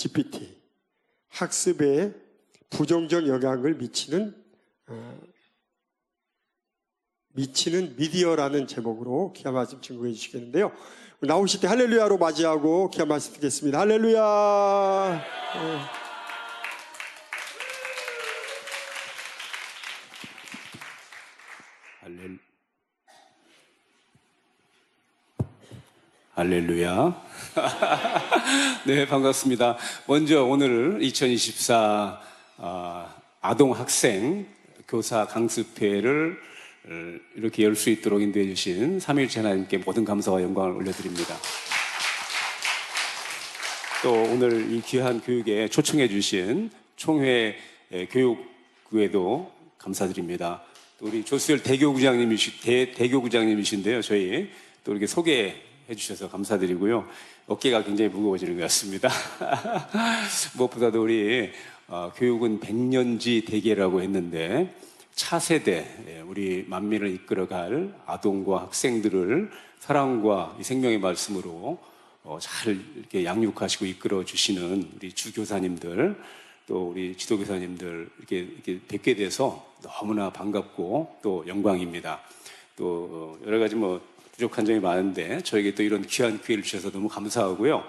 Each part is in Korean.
GPT, 학습에 부정적 영향을 미치는 미디어라는 제목으로 귀한 말씀 증거해 주시겠는데요. 나오실 때 할렐루야로 맞이하고 귀한 말씀 듣겠습니다. 할렐루야. 할렐루야. 네, 반갑습니다. 먼저 오늘 2024 아동 학생 교사 강습회를 이렇게 열 수 있도록 인도해 주신 삼위일체 하나님께 모든 감사와 영광을 올려드립니다. 또 오늘 이 귀한 교육에 초청해 주신 총회 교육부에도 감사드립니다. 또 우리 조수열 대교구장님이신데요. 저희 또 이렇게 소개해 주셔서 감사드리고요. 어깨가 굉장히 무거워지는 것 같습니다. 무엇보다도 우리 교육은 백년지 대계라고 했는데 차세대 우리 만민을 이끌어갈 아동과 학생들을 사랑과 이 생명의 말씀으로 잘 이렇게 양육하시고 이끌어 주시는 우리 주교사님들 또 우리 지도교사님들 이렇게 뵙게 돼서 너무나 반갑고 또 영광입니다. 또 여러 가지 부족한 점이 많은데 저에게 또 이런 귀한 기회를 주셔서 너무 감사하고요.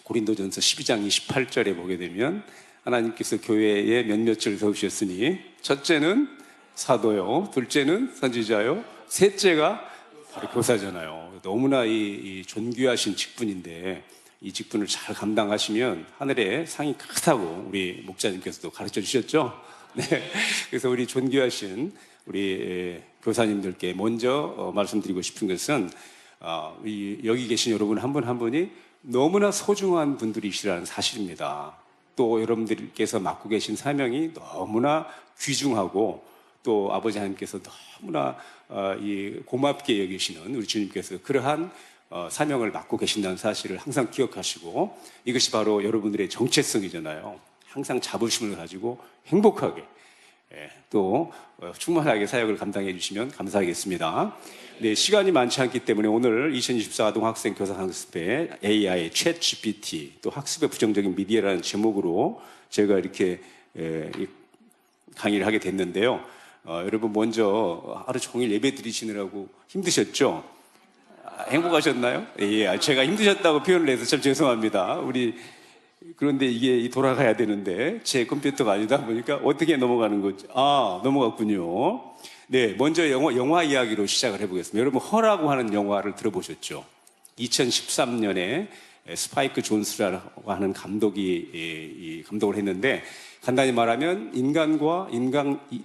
고린도전서 12장 28절에 보게 되면 하나님께서 교회에 몇몇을 세우셨으니 첫째는 사도요, 둘째는 선지자요, 셋째가 바로 교사잖아요. 너무나 이 존귀하신 직분인데 이 직분을 잘 감당하시면 하늘에 상이 크다고 우리 목자님께서도 가르쳐 주셨죠. 네, 그래서 우리 존귀하신 우리 교사님들께 먼저 말씀드리고 싶은 것은 여기 계신 여러분 한 분 한 분이 너무나 소중한 분들이시라는 사실입니다. 또 여러분들께서 맡고 계신 사명이 너무나 귀중하고 또 아버지 하나님께서 너무나 고맙게 여기시는 우리 주님께서 그러한 사명을 맡고 계신다는 사실을 항상 기억하시고 이것이 바로 여러분들의 정체성이잖아요. 항상 자부심을 가지고 행복하게 또 충만하게 사역을 감당해 주시면 감사하겠습니다. 네, 시간이 많지 않기 때문에 오늘 2024 아동학생 교사 강습회 AI, 챗 GPT, 또 학습의 부정적인 미디어라는 제목으로 제가 이렇게 강의를 하게 됐는데요. 여러분 먼저 하루 종일 예배 드리시느라고 힘드셨죠? 행복하셨나요? 예, 제가 힘드셨다고 표현을 해서 참 죄송합니다. 그런데 이게 돌아가야 되는데 제 컴퓨터가 아니다 보니까 어떻게 넘어가는 거지? 넘어갔군요. 네, 먼저 영화 이야기로 시작을 해보겠습니다. 여러분 허라고 하는 영화를 들어보셨죠? 2013년에 스파이크 존스라고 하는 감독이 감독을 했는데 간단히 말하면 인간과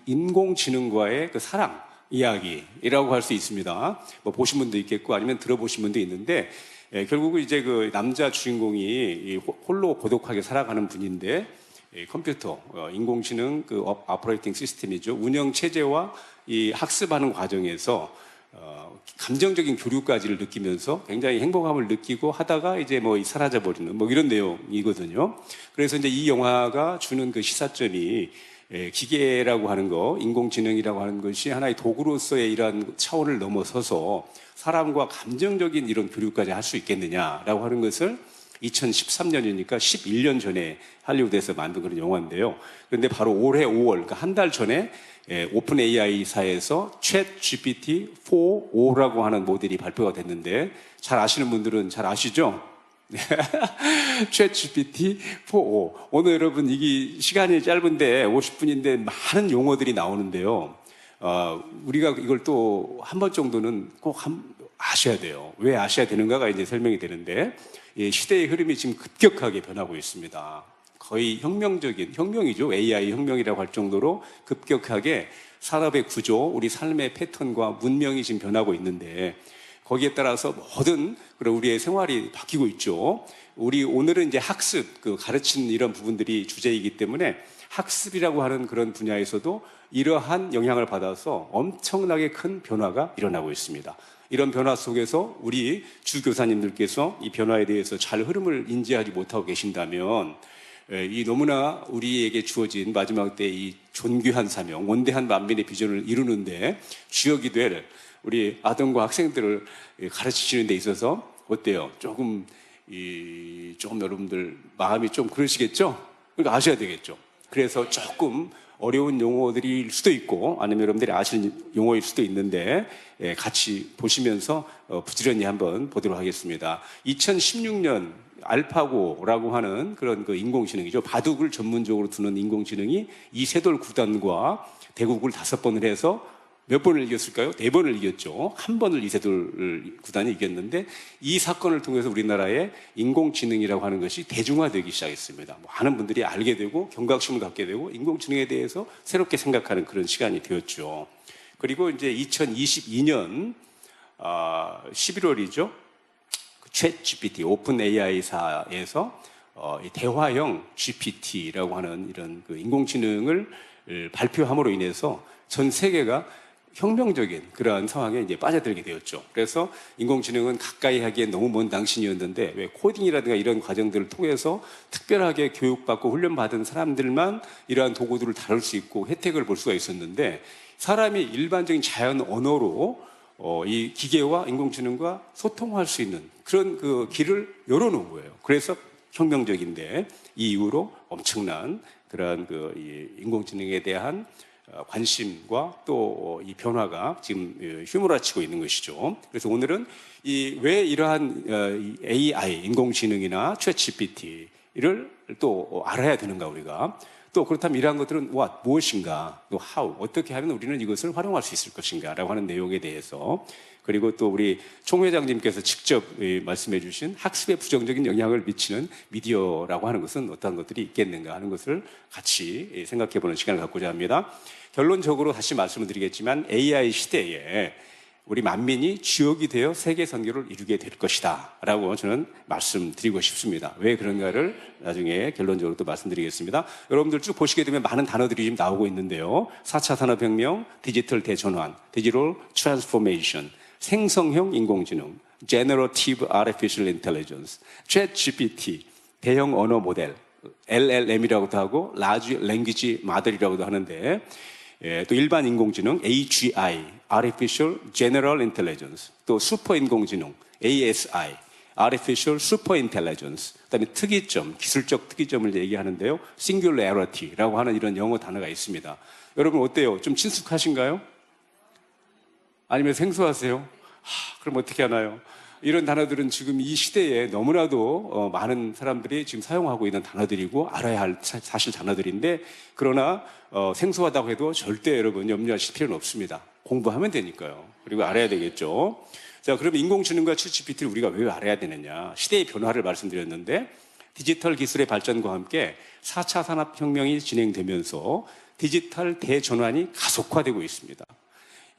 인공지능과의 그 사랑 이야기라고 할 수 있습니다. 보신 분도 있겠고 아니면 들어보신 분도 있는데 결국은 이제 그 남자 주인공이 홀로 고독하게 살아가는 분인데 컴퓨터, 인공지능 그 오퍼레이팅 시스템이죠. 운영 체제와 이 학습하는 과정에서 감정적인 교류까지를 느끼면서 굉장히 행복함을 느끼고 하다가 이제 사라져버리는 이런 내용이거든요. 그래서 이제 이 영화가 주는 그 시사점이 기계라고 하는 거, 인공지능이라고 하는 것이 하나의 도구로서의 이러한 차원을 넘어서서 사람과 감정적인 이런 교류까지 할 수 있겠느냐라고 하는 것을 2013년이니까 11년 전에 할리우드에서 만든 그런 영화인데요. 그런데 바로 올해 5월, 그러니까 한 달 전에 오픈 AI사에서 챗 GPT-4.5라고 하는 모델이 발표가 됐는데 잘 아시는 분들은 잘 아시죠? 챗 GPT-4.5. 오늘 여러분 이게 시간이 짧은데 50분인데 많은 용어들이 나오는데요. 우리가 이걸 또 한 번 정도는 꼭 아셔야 돼요. 왜 아셔야 되는가가 이제 설명이 되는데 시대의 흐름이 지금 급격하게 변하고 있습니다. 거의 혁명이죠. AI 혁명이라고 할 정도로 급격하게 산업의 구조, 우리 삶의 패턴과 문명이 지금 변하고 있는데 거기에 따라서 모든 우리의 생활이 바뀌고 있죠. 오늘은 이제 학습, 가르치는 이런 부분들이 주제이기 때문에 학습이라고 하는 그런 분야에서도 이러한 영향을 받아서 엄청나게 큰 변화가 일어나고 있습니다. 이런 변화 속에서 우리 주교사님들께서 이 변화에 대해서 잘 흐름을 인지하지 못하고 계신다면 이 너무나 우리에게 주어진 마지막 때 이 존귀한 사명, 원대한 만민의 비전을 이루는데 주역이 될 우리 아동과 학생들을 가르치시는 데 있어서 어때요? 조금 좀 여러분들 마음이 좀 그러시겠죠? 그러니까 아셔야 되겠죠. 그래서 조금 어려운 용어들일 수도 있고 아니면 여러분들이 아시는 용어일 수도 있는데 같이 보시면서 부지런히 한번 보도록 하겠습니다. 2016년 알파고라고 하는 그런 그 인공지능이죠. 바둑을 전문적으로 두는 인공지능이 이세돌 구단과 대국을 5번을 해서 몇 번을 이겼을까요? 4번을 이겼죠. 한 번을 이세돌 구단이 이겼는데 이 사건을 통해서 우리나라의 인공지능이라고 하는 것이 대중화되기 시작했습니다. 많은 분들이 알게 되고 경각심을 갖게 되고 인공지능에 대해서 새롭게 생각하는 그런 시간이 되었죠. 그리고 이제 2022년 11월이죠. 챗 GPT, 오픈 AI사에서 대화형 GPT라고 하는 이런 그 인공지능을 발표함으로 인해서 전 세계가 혁명적인 그러한 상황에 이제 빠져들게 되었죠. 그래서 인공지능은 가까이 하기엔 너무 먼 당신이었는데 왜 코딩이라든가 이런 과정들을 통해서 특별하게 교육받고 훈련받은 사람들만 이러한 도구들을 다룰 수 있고 혜택을 볼 수가 있었는데 사람이 일반적인 자연 언어로 이 기계와 인공지능과 소통할 수 있는 그런 그 길을 열어놓은 거예요. 그래서 혁명적인데 이 이후로 엄청난 그러한 그 인공지능에 대한 관심과 또 이 변화가 지금 휘몰아치고 있는 것이죠. 그래서 오늘은 왜 이러한 AI 인공지능이나 챗GPT를 또 알아야 되는가 우리가 또 그렇다면 이러한 것들은 무엇인가 또 how 어떻게 하면 우리는 이것을 활용할 수 있을 것인가라고 하는 내용에 대해서 그리고 또 우리 총 회장님께서 직접 말씀해 주신 학습에 부정적인 영향을 미치는 미디어라고 하는 것은 어떤 것들이 있겠는가 하는 것을 같이 생각해 보는 시간을 갖고자 합니다. 결론적으로 다시 말씀을 드리겠지만 AI 시대에 우리 만민이 주역이 되어 세계 선교를 이루게 될 것이다 라고 저는 말씀드리고 싶습니다. 왜 그런가를 나중에 결론적으로 또 말씀드리겠습니다. 여러분들 쭉 보시게 되면 많은 단어들이 지금 나오고 있는데요. 4차 산업혁명, 디지털 대전환, 디지털 트랜스포메이션, 생성형 인공지능, Generative Artificial Intelligence, 챗GPT, 대형 언어 모델, LLM이라고도 하고 Large Language Model이라고도 하는데 또 일반 인공지능, AGI, Artificial General Intelligence, 또 슈퍼 인공지능, ASI, Artificial Super Intelligence, 그다음에 특이점, 기술적 특이점을 얘기하는데요. Singularity라고 하는 이런 영어 단어가 있습니다. 여러분 어때요? 좀 친숙하신가요? 아니면 생소하세요? 그럼 어떻게 하나요? 이런 단어들은 지금 이 시대에 너무나도 많은 사람들이 지금 사용하고 있는 단어들이고 알아야 할 사실 단어들인데 그러나 생소하다고 해도 절대 여러분 염려하실 필요는 없습니다. 공부하면 되니까요. 그리고 알아야 되겠죠. 자, 그럼 인공지능과 챗GPT를 우리가 왜 알아야 되느냐? 시대의 변화를 말씀드렸는데 디지털 기술의 발전과 함께 4차 산업혁명이 진행되면서 디지털 대전환이 가속화되고 있습니다.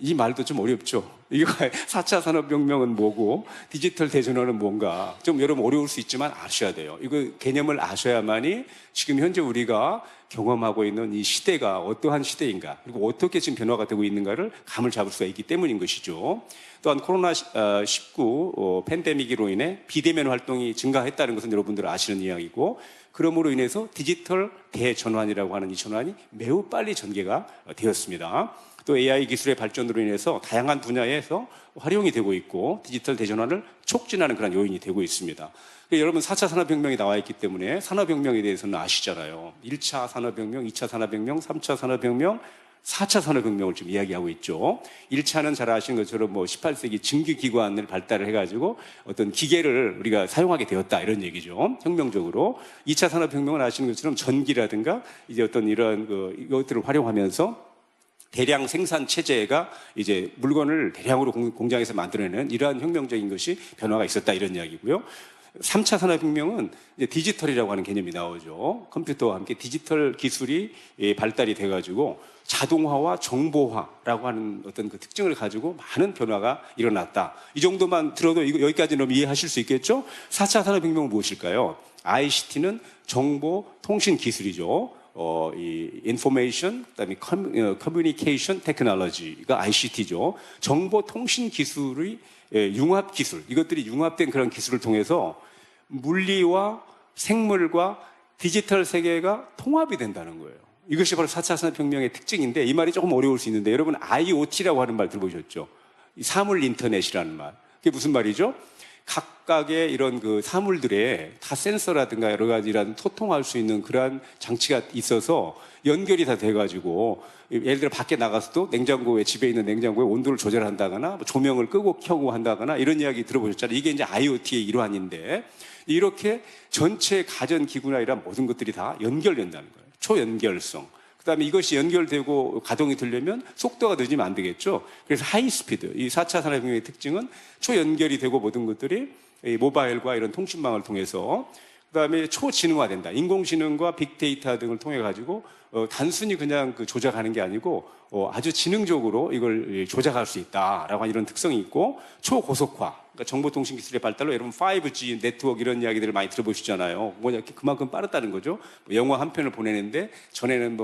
이 말도 좀 어렵죠. 이거 4차 산업혁명은 뭐고 디지털 대전환은 뭔가 좀 여러분 어려울 수 있지만 아셔야 돼요. 이거 개념을 아셔야만이 지금 현재 우리가 경험하고 있는 이 시대가 어떠한 시대인가 그리고 어떻게 지금 변화가 되고 있는가를 감을 잡을 수가 있기 때문인 것이죠. 또한 코로나19 팬데믹으로 인해 비대면 활동이 증가했다는 것은 여러분들 아시는 이야기고 그러므로 인해서 디지털 대전환이라고 하는 이 전환이 매우 빨리 전개가 되었습니다. 또 AI 기술의 발전으로 인해서 다양한 분야에서 활용이 되고 있고 디지털 대전환을 촉진하는 그런 요인이 되고 있습니다. 여러분 4차 산업혁명이 나와 있기 때문에 산업혁명에 대해서는 아시잖아요. 1차 산업혁명, 2차 산업혁명, 3차 산업혁명, 4차 산업혁명을 지금 이야기하고 있죠. 1차는 잘 아시는 것처럼 18세기 증기기관을 발달을 해가지고 어떤 기계를 우리가 사용하게 되었다 이런 얘기죠. 혁명적으로. 2차 산업혁명은 아시는 것처럼 전기라든가 이제 어떤 이런 이것들을 활용하면서 대량 생산 체제가 이제 물건을 대량으로 공장에서 만들어내는 이러한 혁명적인 것이 변화가 있었다 이런 이야기고요. 3차 산업혁명은 이제 디지털이라고 하는 개념이 나오죠. 컴퓨터와 함께 디지털 기술이 발달이 돼가지고 자동화와 정보화라고 하는 어떤 그 특징을 가지고 많은 변화가 일어났다. 이 정도만 들어도 여기까지는 이해하실 수 있겠죠? 4차 산업혁명은 무엇일까요? ICT는 정보 통신 기술이죠. 이 information, 그다음에 communication technology가 ICT죠. 정보 통신 기술의 융합 기술, 이것들이 융합된 그런 기술을 통해서 물리와 생물과 디지털 세계가 통합이 된다는 거예요. 이것이 바로 4차 산업혁명의 특징인데 이 말이 조금 어려울 수 있는데 여러분 IoT라고 하는 말 들어보셨죠? 사물 인터넷이라는 말. 그게 무슨 말이죠? 각각의 이런 그 사물들에 다 센서라든가 여러 가지 이런 소통할 수 있는 그러한 장치가 있어서 연결이 다 돼가지고 예를 들어 밖에 나가서도 냉장고에 집에 있는 냉장고의 온도를 조절한다거나 뭐 조명을 끄고 켜고 한다거나 이런 이야기 들어보셨잖아요. 이게 이제 IoT의 일환인데 이렇게 전체 가전 기구나 이런 모든 것들이 다 연결된다는 거예요. 초연결성. 그다음에 이것이 연결되고 가동이 되려면 속도가 늦으면 안 되겠죠. 그래서 하이스피드. 이 4차 산업혁명의 특징은 초연결이 되고 모든 것들이 이 모바일과 이런 통신망을 통해서 그다음에 초지능화된다. 인공지능과 빅데이터 등을 통해 가지고 단순히 그냥 그 조작하는 게 아니고 아주 지능적으로 이걸 조작할 수 있다라고 하는 이런 특성이 있고 초고속화. 그러니까 정보통신 기술의 발달로 여러분 5G 네트워크 이런 이야기들을 많이 들어보시잖아요. 뭐냐 그만큼 빠르다는 거죠. 뭐 영화 한 편을 보내는데 전에는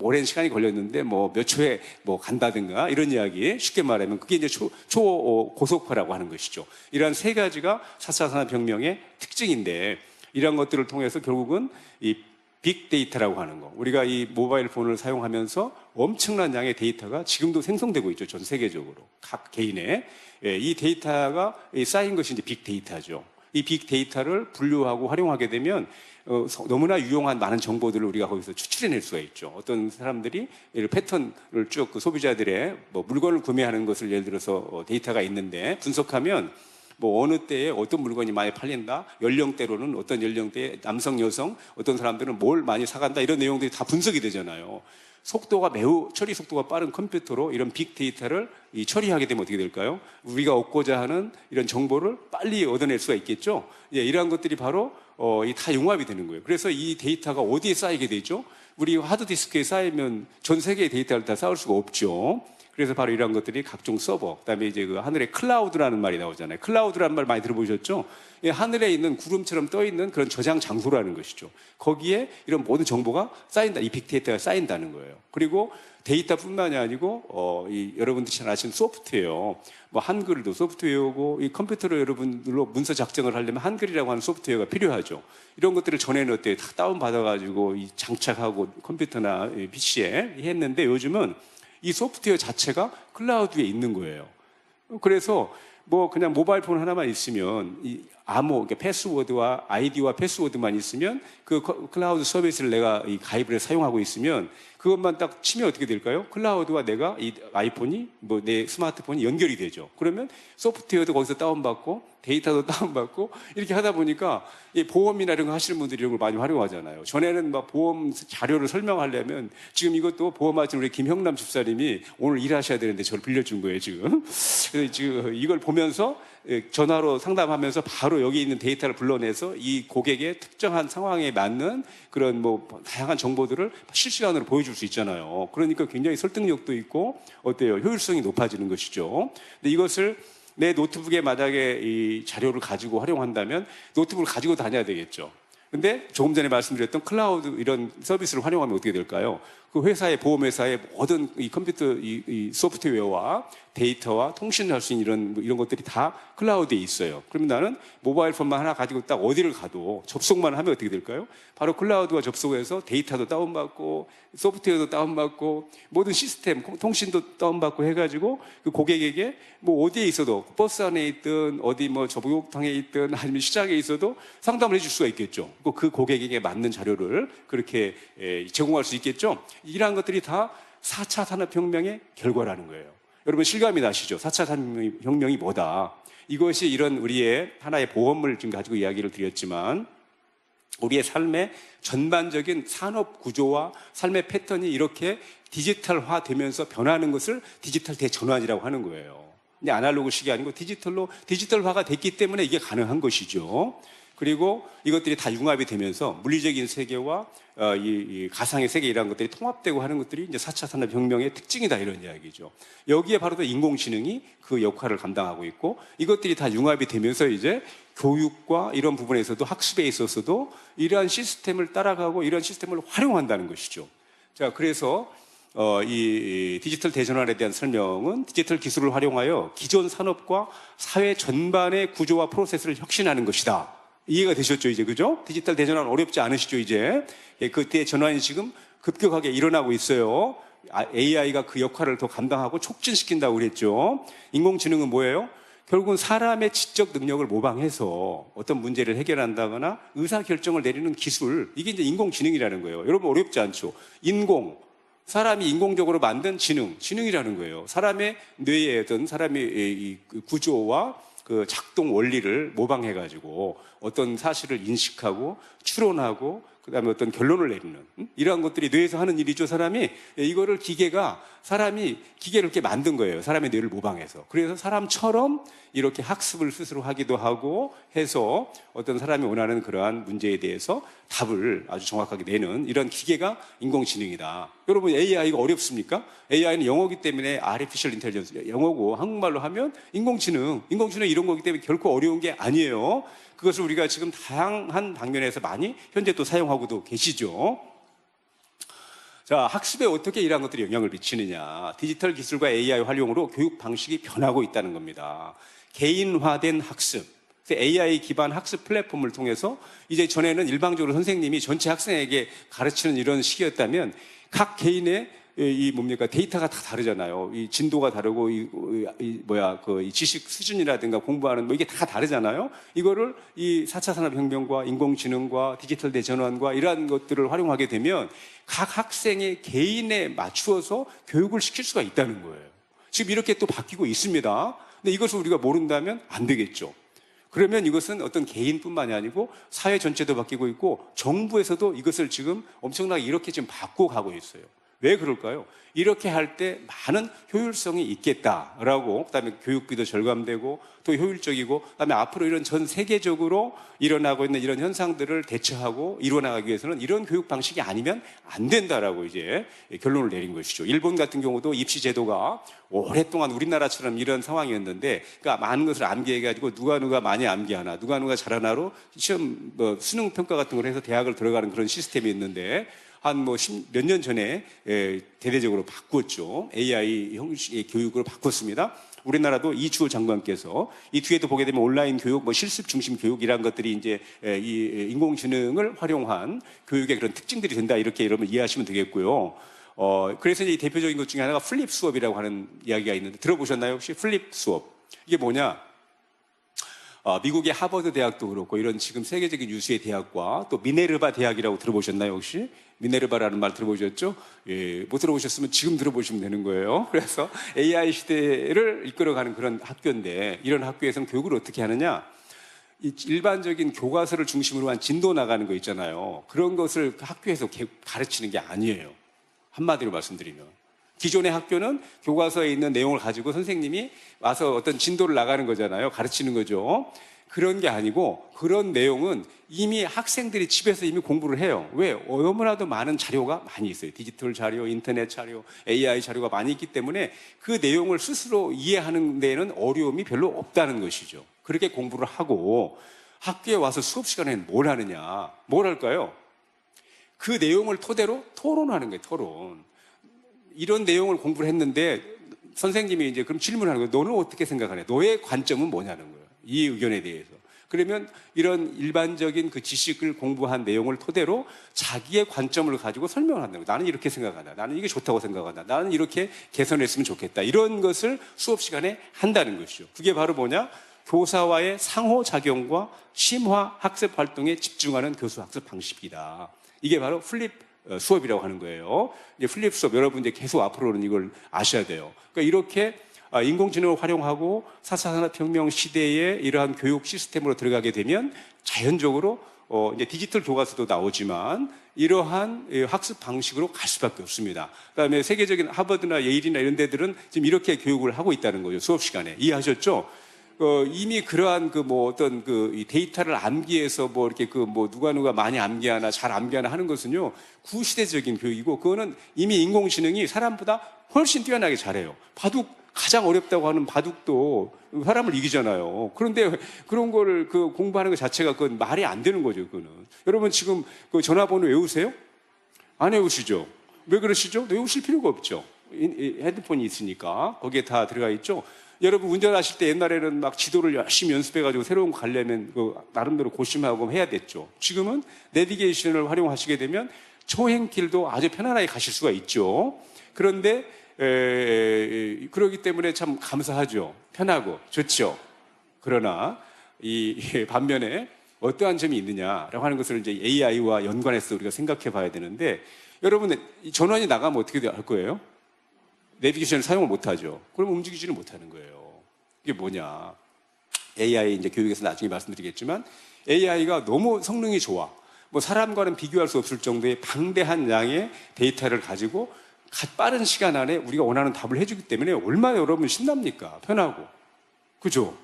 오랜 시간이 걸렸는데 뭐 몇 초에 뭐 간다든가 이런 이야기 쉽게 말하면 그게 이제 초고속화라고 하는 것이죠. 이러한 세 가지가 4차 산업혁명의 특징인데 이러한 것들을 통해서 결국은 이 빅데이터라고 하는 거. 우리가 이 모바일 폰을 사용하면서 엄청난 양의 데이터가 지금도 생성되고 있죠. 전 세계적으로. 각 개인의. 이 데이터가 쌓인 것이 이제 빅데이터죠. 이 빅데이터를 분류하고 활용하게 되면 너무나 유용한 많은 정보들을 우리가 거기서 추출해낼 수가 있죠. 어떤 사람들이 패턴을 쭉 그 소비자들의 뭐 물건을 구매하는 것을 예를 들어서 데이터가 있는데 분석하면 뭐 어느 때에 어떤 물건이 많이 팔린다, 연령대로는 어떤 연령대에 남성, 여성, 어떤 사람들은 뭘 많이 사간다 이런 내용들이 다 분석이 되잖아요. 속도가 매우 처리 속도가 빠른 컴퓨터로 이런 빅데이터를 처리하게 되면 어떻게 될까요? 우리가 얻고자 하는 이런 정보를 빨리 얻어낼 수가 있겠죠. 예, 이러한 것들이 바로 다 융합이 되는 거예요. 그래서 이 데이터가 어디에 쌓이게 되죠? 우리 하드디스크에 쌓이면 전 세계의 데이터를 다 쌓을 수가 없죠. 그래서 바로 이런 것들이 각종 서버, 그다음에 이제 그 하늘에 클라우드라는 말이 나오잖아요. 클라우드라는 말 많이 들어보셨죠? 예, 하늘에 있는 구름처럼 떠 있는 그런 저장 장소라는 것이죠. 거기에 이런 모든 정보가 쌓인다, 이 빅데이터가 쌓인다는 거예요. 그리고 데이터뿐만이 아니고 여러분들이 잘 아시는 소프트웨어, 뭐 한글도 소프트웨어고 이 컴퓨터로 여러분들로 문서 작성을 하려면 한글이라고 하는 소프트웨어가 필요하죠. 이런 것들을 전에는 어때요? 다 다운 받아가지고 장착하고 컴퓨터나 PC에 했는데 요즘은 이 소프트웨어 자체가 클라우드에 있는 거예요. 그래서 뭐 그냥 모바일 폰 하나만 있으면 이 그러니까 패스워드와 아이디와 패스워드만 있으면 그 클라우드 서비스를 내가 이 가입을 사용하고 있으면 그것만 딱 치면 어떻게 될까요? 클라우드와 내가 이 아이폰이 뭐 내 스마트폰이 연결이 되죠. 그러면 소프트웨어도 거기서 다운받고 데이터도 다운받고 이렇게 하다 보니까 이 보험이나 이런 거 하시는 분들이 이런 걸 많이 활용하잖아요. 전에는 막 보험 자료를 설명하려면 지금 이것도 보험하시는 우리 김형남 집사님이 오늘 일하셔야 되는데 저를 빌려준 거예요, 지금. 그래서 지금 이걸 보면서 전화로 상담하면서 바로 여기 있는 데이터를 불러내서 이 고객의 특정한 상황에 맞는 그런 뭐 다양한 정보들을 실시간으로 보여줄 수 있잖아요. 그러니까 굉장히 설득력도 있고 어때요? 효율성이 높아지는 것이죠. 근데 이것을 내 노트북에 만약에 이 자료를 가지고 활용한다면 노트북을 가지고 다녀야 되겠죠. 근데 조금 전에 말씀드렸던 클라우드 이런 서비스를 활용하면 어떻게 될까요? 그 회사의 보험회사의 모든 이 컴퓨터 이 소프트웨어와 데이터와 통신을 할 수 있는 이런 것들이 다 클라우드에 있어요. 그러면 나는 모바일 폰만 하나 가지고 딱 어디를 가도 접속만 하면 어떻게 될까요? 바로 클라우드와 접속해서 데이터도 다운받고 소프트웨어도 다운받고 모든 시스템 통신도 다운받고 해가지고 그 고객에게 뭐 어디에 있어도 버스 안에 있든 어디 뭐 목욕탕에 있든 아니면 시장에 있어도 상담을 해줄 수가 있겠죠. 그 고객에게 맞는 자료를 그렇게 제공할 수 있겠죠. 이러한 것들이 다 4차 산업혁명의 결과라는 거예요. 여러분 실감이 나시죠? 4차 산업혁명이 뭐다? 이것이 이런 우리의 하나의 보험을 지금 가지고 이야기를 드렸지만 우리의 삶의 전반적인 산업 구조와 삶의 패턴이 이렇게 디지털화 되면서 변하는 것을 디지털 대전환이라고 하는 거예요. 근데 아날로그식이 아니고 디지털화가 됐기 때문에 이게 가능한 것이죠. 그리고 이것들이 다 융합이 되면서 물리적인 세계와 이 가상의 세계 이라는 것들이 통합되고 하는 것들이 이제 4차 산업혁명의 특징이다 이런 이야기죠. 여기에 바로 인공지능이 그 역할을 감당하고 있고 이것들이 다 융합이 되면서 이제 교육과 이런 부분에서도 학습에 있어서도 이러한 시스템을 따라가고 이러한 시스템을 활용한다는 것이죠. 자, 그래서 이 디지털 대전환에 대한 설명은 디지털 기술을 활용하여 기존 산업과 사회 전반의 구조와 프로세스를 혁신하는 것이다. 이해가 되셨죠, 이제, 그죠? 디지털 대전환 어렵지 않으시죠, 이제? 그때 전환이 지금 급격하게 일어나고 있어요. AI가 그 역할을 더 감당하고 촉진시킨다고 그랬죠. 인공지능은 뭐예요? 결국은 사람의 지적 능력을 모방해서 어떤 문제를 해결한다거나 의사결정을 내리는 기술, 이게 이제 인공지능이라는 거예요. 여러분 어렵지 않죠? 사람이 인공적으로 만든 지능이라는 거예요. 사람의 뇌의 어떤 사람의 이 구조와 그 작동 원리를 모방해가지고 어떤 사실을 인식하고 추론하고 그다음에 어떤 결론을 내리는 이러한 것들이 뇌에서 하는 일이죠. 사람이 이거를 사람이 기계를 이렇게 만든 거예요. 사람의 뇌를 모방해서. 그래서 사람처럼 이렇게 학습을 스스로 하기도 하고 해서 어떤 사람이 원하는 그러한 문제에 대해서 답을 아주 정확하게 내는 이런 기계가 인공지능이다. 여러분 AI가 어렵습니까? AI는 영어기 때문에 Artificial Intelligence, 영어고 한국말로 하면 인공지능 이런 거기 때문에 결코 어려운 게 아니에요. 그것을 우리가 지금 다양한 방면에서 많이 현재 또 사용하고도 계시죠. 자, 학습에 어떻게 이러한 것들이 영향을 미치느냐. 디지털 기술과 AI 활용으로 교육 방식이 변하고 있다는 겁니다. 개인화된 학습. AI 기반 학습 플랫폼을 통해서 이제 전에는 일방적으로 선생님이 전체 학생에게 가르치는 이런 시기였다면 각 개인의 이 데이터가 다 다르잖아요. 이 진도가 다르고 이 지식 수준이라든가 공부하는 이게 다 다르잖아요. 이거를 이 4차 산업혁명과 인공지능과 디지털 대전환과 이러한 것들을 활용하게 되면 각 학생의 개인에 맞추어서 교육을 시킬 수가 있다는 거예요. 지금 이렇게 또 바뀌고 있습니다. 근데 이것을 우리가 모른다면 안 되겠죠. 그러면 이것은 어떤 개인뿐만이 아니고 사회 전체도 바뀌고 있고 정부에서도 이것을 지금 엄청나게 이렇게 지금 바꿔가고 있어요. 왜 그럴까요? 이렇게 할 때 많은 효율성이 있겠다라고, 그다음에 교육비도 절감되고 또 효율적이고, 그다음에 앞으로 이런 전 세계적으로 일어나고 있는 이런 현상들을 대처하고 이루어나가기 위해서는 이런 교육 방식이 아니면 안 된다라고 이제 결론을 내린 것이죠. 일본 같은 경우도 입시 제도가 오랫동안 우리나라처럼 이런 상황이었는데, 그러니까 많은 것을 암기해가지고 누가 많이 암기하나, 누가 잘하나로 시험 수능 평가 같은 걸 해서 대학을 들어가는 그런 시스템이 있는데. 한 몇 년 전에 대대적으로 바꿨죠. AI 형식의 교육으로 바꿨습니다. 우리나라도 이주호 장관께서 이 뒤에도 보게 되면 온라인 교육, 실습 중심 교육이란 것들이 이제 이 인공지능을 활용한 교육의 그런 특징들이 된다, 이렇게 여러분 이해하시면 되겠고요. 그래서 이 대표적인 것 중에 하나가 플립 수업이라고 하는 이야기가 있는데 들어보셨나요? 혹시 플립 수업? 이게 뭐냐? 미국의 하버드 대학도 그렇고 이런 지금 세계적인 유수의 대학과 또 미네르바 대학이라고 들어보셨나요, 혹시? 미네르바라는 말 들어보셨죠? 예, 못 들어보셨으면 지금 들어보시면 되는 거예요. 그래서 AI 시대를 이끌어가는 그런 학교인데, 이런 학교에서는 교육을 어떻게 하느냐? 이 일반적인 교과서를 중심으로 한 진도 나가는 거 있잖아요. 그런 것을 학교에서 가르치는 게 아니에요. 한마디로 말씀드리면. 기존의 학교는 교과서에 있는 내용을 가지고 선생님이 와서 어떤 진도를 나가는 거잖아요. 가르치는 거죠. 그런 게 아니고, 그런 내용은 이미 학생들이 집에서 이미 공부를 해요. 왜? 너무나도 많은 자료가 많이 있어요. 디지털 자료, 인터넷 자료, AI 자료가 많이 있기 때문에 그 내용을 스스로 이해하는 데에는 어려움이 별로 없다는 것이죠. 그렇게 공부를 하고 학교에 와서 수업 시간에는 뭘 하느냐? 뭘 할까요? 그 내용을 토대로 토론하는 거예요. 토론. 이런 내용을 공부를 했는데 선생님이 이제 그럼 질문하는 거예요. 너는 어떻게 생각하냐? 너의 관점은 뭐냐는 거예요. 이 의견에 대해서. 그러면 이런 일반적인 그 지식을 공부한 내용을 토대로 자기의 관점을 가지고 설명을 한다는 거예요. 나는 이렇게 생각한다. 나는 이게 좋다고 생각한다. 나는 이렇게 개선했으면 좋겠다. 이런 것을 수업 시간에 한다는 것이죠. 그게 바로 뭐냐? 교사와의 상호작용과 심화 학습 활동에 집중하는 교수 학습 방식이다. 이게 바로 플립 수업이라고 하는 거예요. 이제 플립 수업, 여러분 이제 계속 앞으로는 이걸 아셔야 돼요. 그러니까 이렇게 인공지능을 활용하고 4차 산업혁명 시대에 이러한 교육 시스템으로 들어가게 되면 자연적으로 이제 디지털 교과서도 나오지만 이러한 학습 방식으로 갈 수밖에 없습니다. 그다음에 세계적인 하버드나 예일이나 이런 데들은 지금 이렇게 교육을 하고 있다는 거죠. 수업 시간에. 이해하셨죠? 이미 그러한 어떤 이 데이터를 암기해서 이렇게 누가 많이 암기하나 잘 암기하나 하는 것은요, 구시대적인 교육이고, 그거는 이미 인공지능이 사람보다 훨씬 뛰어나게 잘해요. 바둑, 가장 어렵다고 하는 바둑도 사람을 이기잖아요. 그런데 그런 거를 공부하는 것 자체가 그건 말이 안 되는 거죠, 그거는. 여러분 지금 전화번호 외우세요? 안 외우시죠? 왜 그러시죠? 외우실 필요가 없죠. 헤드폰이 있으니까. 거기에 다 들어가 있죠? 여러분 운전하실 때 옛날에는 막 지도를 열심히 연습해가지고 새로운 거 가려면 나름대로 고심하고 해야 됐죠. 지금은 내비게이션을 활용하시게 되면 초행길도 아주 편안하게 가실 수가 있죠. 그런데 그러기 때문에 참 감사하죠. 편하고 좋죠. 그러나 이 반면에 어떠한 점이 있느냐라고 하는 것을 이제 AI와 연관해서 우리가 생각해 봐야 되는데, 여러분 이 전원이 나가면 어떻게 할 거예요? 내비게이션을 사용을 못 하죠. 그럼 움직이지는 못하는 거예요. 이게 뭐냐? AI 이제 교육에서 나중에 말씀드리겠지만, AI가 너무 성능이 좋아. 뭐 사람과는 비교할 수 없을 정도의 방대한 양의 데이터를 가지고 빠른 시간 안에 우리가 원하는 답을 해주기 때문에 얼마나 여러분 신납니까? 편하고. 그죠?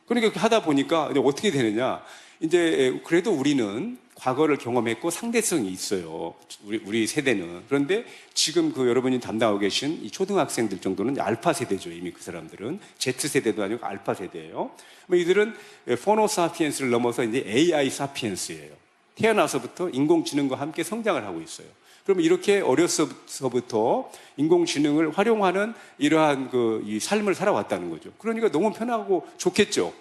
그러니까 그렇게 하다 보니까 이제 어떻게 되느냐? 이제 그래도 우리는 과거를 경험했고 상대성이 있어요. 우리 세대는. 그런데 지금 그 여러분이 담당하고 계신 이 초등학생들 정도는 알파 세대죠. 이미 그 사람들은 Z 세대도 아니고 알파 세대예요. 뭐 이들은 포노 사피엔스를 넘어서 이제 AI 사피엔스예요. 태어나서부터 인공지능과 함께 성장을 하고 있어요. 그러면 이렇게 어려서부터 인공지능을 활용하는 이러한 이 삶을 살아왔다는 거죠. 그러니까 너무 편하고 좋겠죠.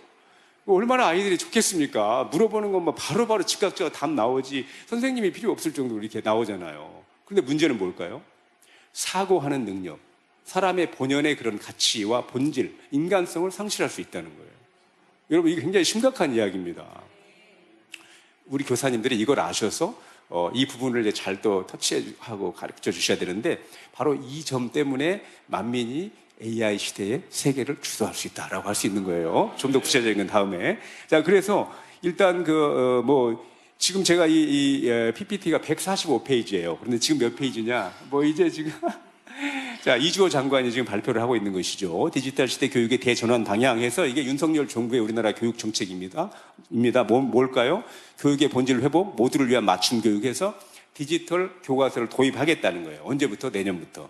얼마나 아이들이 좋겠습니까? 물어보는 건 뭐 바로바로 즉각적으로 답 나오지, 선생님이 필요 없을 정도로 이렇게 나오잖아요. 그런데 문제는 뭘까요? 사고하는 능력, 사람의 본연의 그런 가치와 본질, 인간성을 상실할 수 있다는 거예요. 여러분, 이게 굉장히 심각한 이야기입니다. 우리 교사님들이 이걸 아셔서 이 부분을 이제 잘 또 터치하고 가르쳐 주셔야 되는데, 바로 이 점 때문에 만민이 AI 시대의 세계를 주도할 수 있다라고 할 수 있는 거예요. 좀 더 구체적인 건 다음에. 자, 그래서 일단 지금 제가 이 PPT가 145페이지예요. 그런데 지금 몇 페이지냐? 이제 지금 자, 이주호 장관이 지금 발표를 하고 있는 것이죠. 디지털 시대 교육의 대전환 방향해서, 이게 윤석열 정부의 우리나라 교육 정책입니다. 뭘까요? 교육의 본질 회복, 모두를 위한 맞춤 교육에서 디지털 교과서를 도입하겠다는 거예요. 언제부터? 내년부터.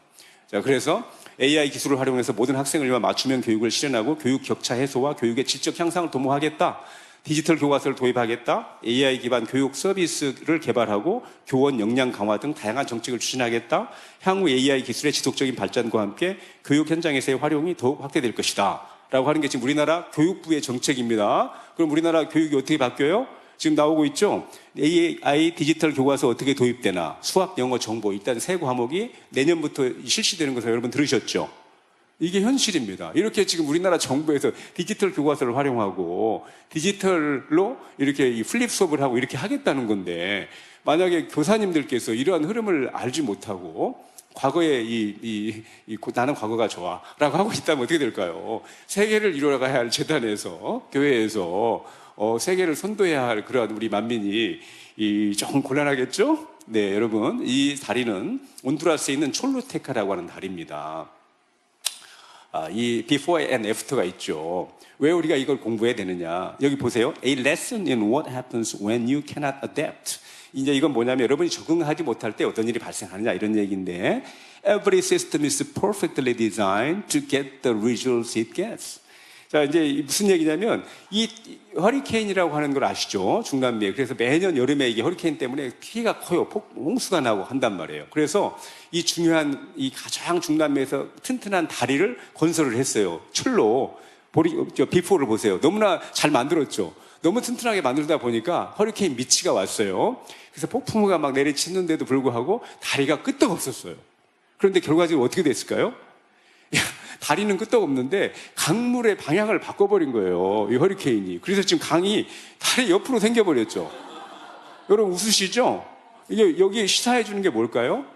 자, 그래서 AI 기술을 활용해서 모든 학생을 위한 맞춤형 교육을 실현하고 교육 격차 해소와 교육의 질적 향상을 도모하겠다. 디지털 교과서를 도입하겠다. AI 기반 교육 서비스를 개발하고 교원 역량 강화 등 다양한 정책을 추진하겠다. 향후 AI 기술의 지속적인 발전과 함께 교육 현장에서의 활용이 더욱 확대될 것이다. 라고 하는 게 지금 우리나라 교육부의 정책입니다. 그럼 우리나라 교육이 어떻게 바뀌어요? 지금 나오고 있죠? AI 디지털 교과서 어떻게 도입되나? 수학, 영어, 정보, 일단 세 과목이 내년부터 실시되는 것을 여러분 들으셨죠? 이게 현실입니다. 이렇게 지금 우리나라 정부에서 디지털 교과서를 활용하고 디지털로 이렇게 이 플립 수업을 하고 이렇게 하겠다는 건데, 만약에 교사님들께서 이러한 흐름을 알지 못하고 과거에 나는 과거가 좋아 라고 하고 있다면 어떻게 될까요? 세계를 이뤄가야 할 재단에서, 교회에서 세계를 선도해야 할 그러한 우리 만민이 조금 곤란하겠죠? 네, 여러분, 이 다리는 온두라스에 있는 촐루테카라고 하는 다리입니다. 이 before and after가 있죠. 왜 우리가 이걸 공부해야 되느냐? 여기 보세요. A lesson in what happens when you cannot adapt. 이제 이건 뭐냐면, 여러분이 적응하지 못할 때 어떤 일이 발생하느냐 이런 얘기인데, Every system is perfectly designed to get the results it gets. 자, 이제 무슨 얘기냐면, 이 허리케인이라고 하는 걸 아시죠? 중남미에. 그래서 매년 여름에 이게 허리케인 때문에 피해가 커요. 홍수가 나고 한단 말이에요. 그래서 이 중요한, 이 가장 중남미에서 튼튼한 다리를 건설을 했어요. 철로. 비포를 보세요. 너무나 잘 만들었죠. 너무 튼튼하게 만들다 보니까 허리케인 미치가 왔어요. 그래서 폭풍우가 막 내리치는데도 불구하고 다리가 끄떡없었어요. 그런데 결과적으로 어떻게 됐을까요? 다리는 끄떡없는데 강물의 방향을 바꿔버린 거예요, 이 허리케인이. 그래서 지금 강이 다리 옆으로 생겨버렸죠. 여러분 웃으시죠? 이게 여기 시사해 주는 게 뭘까요?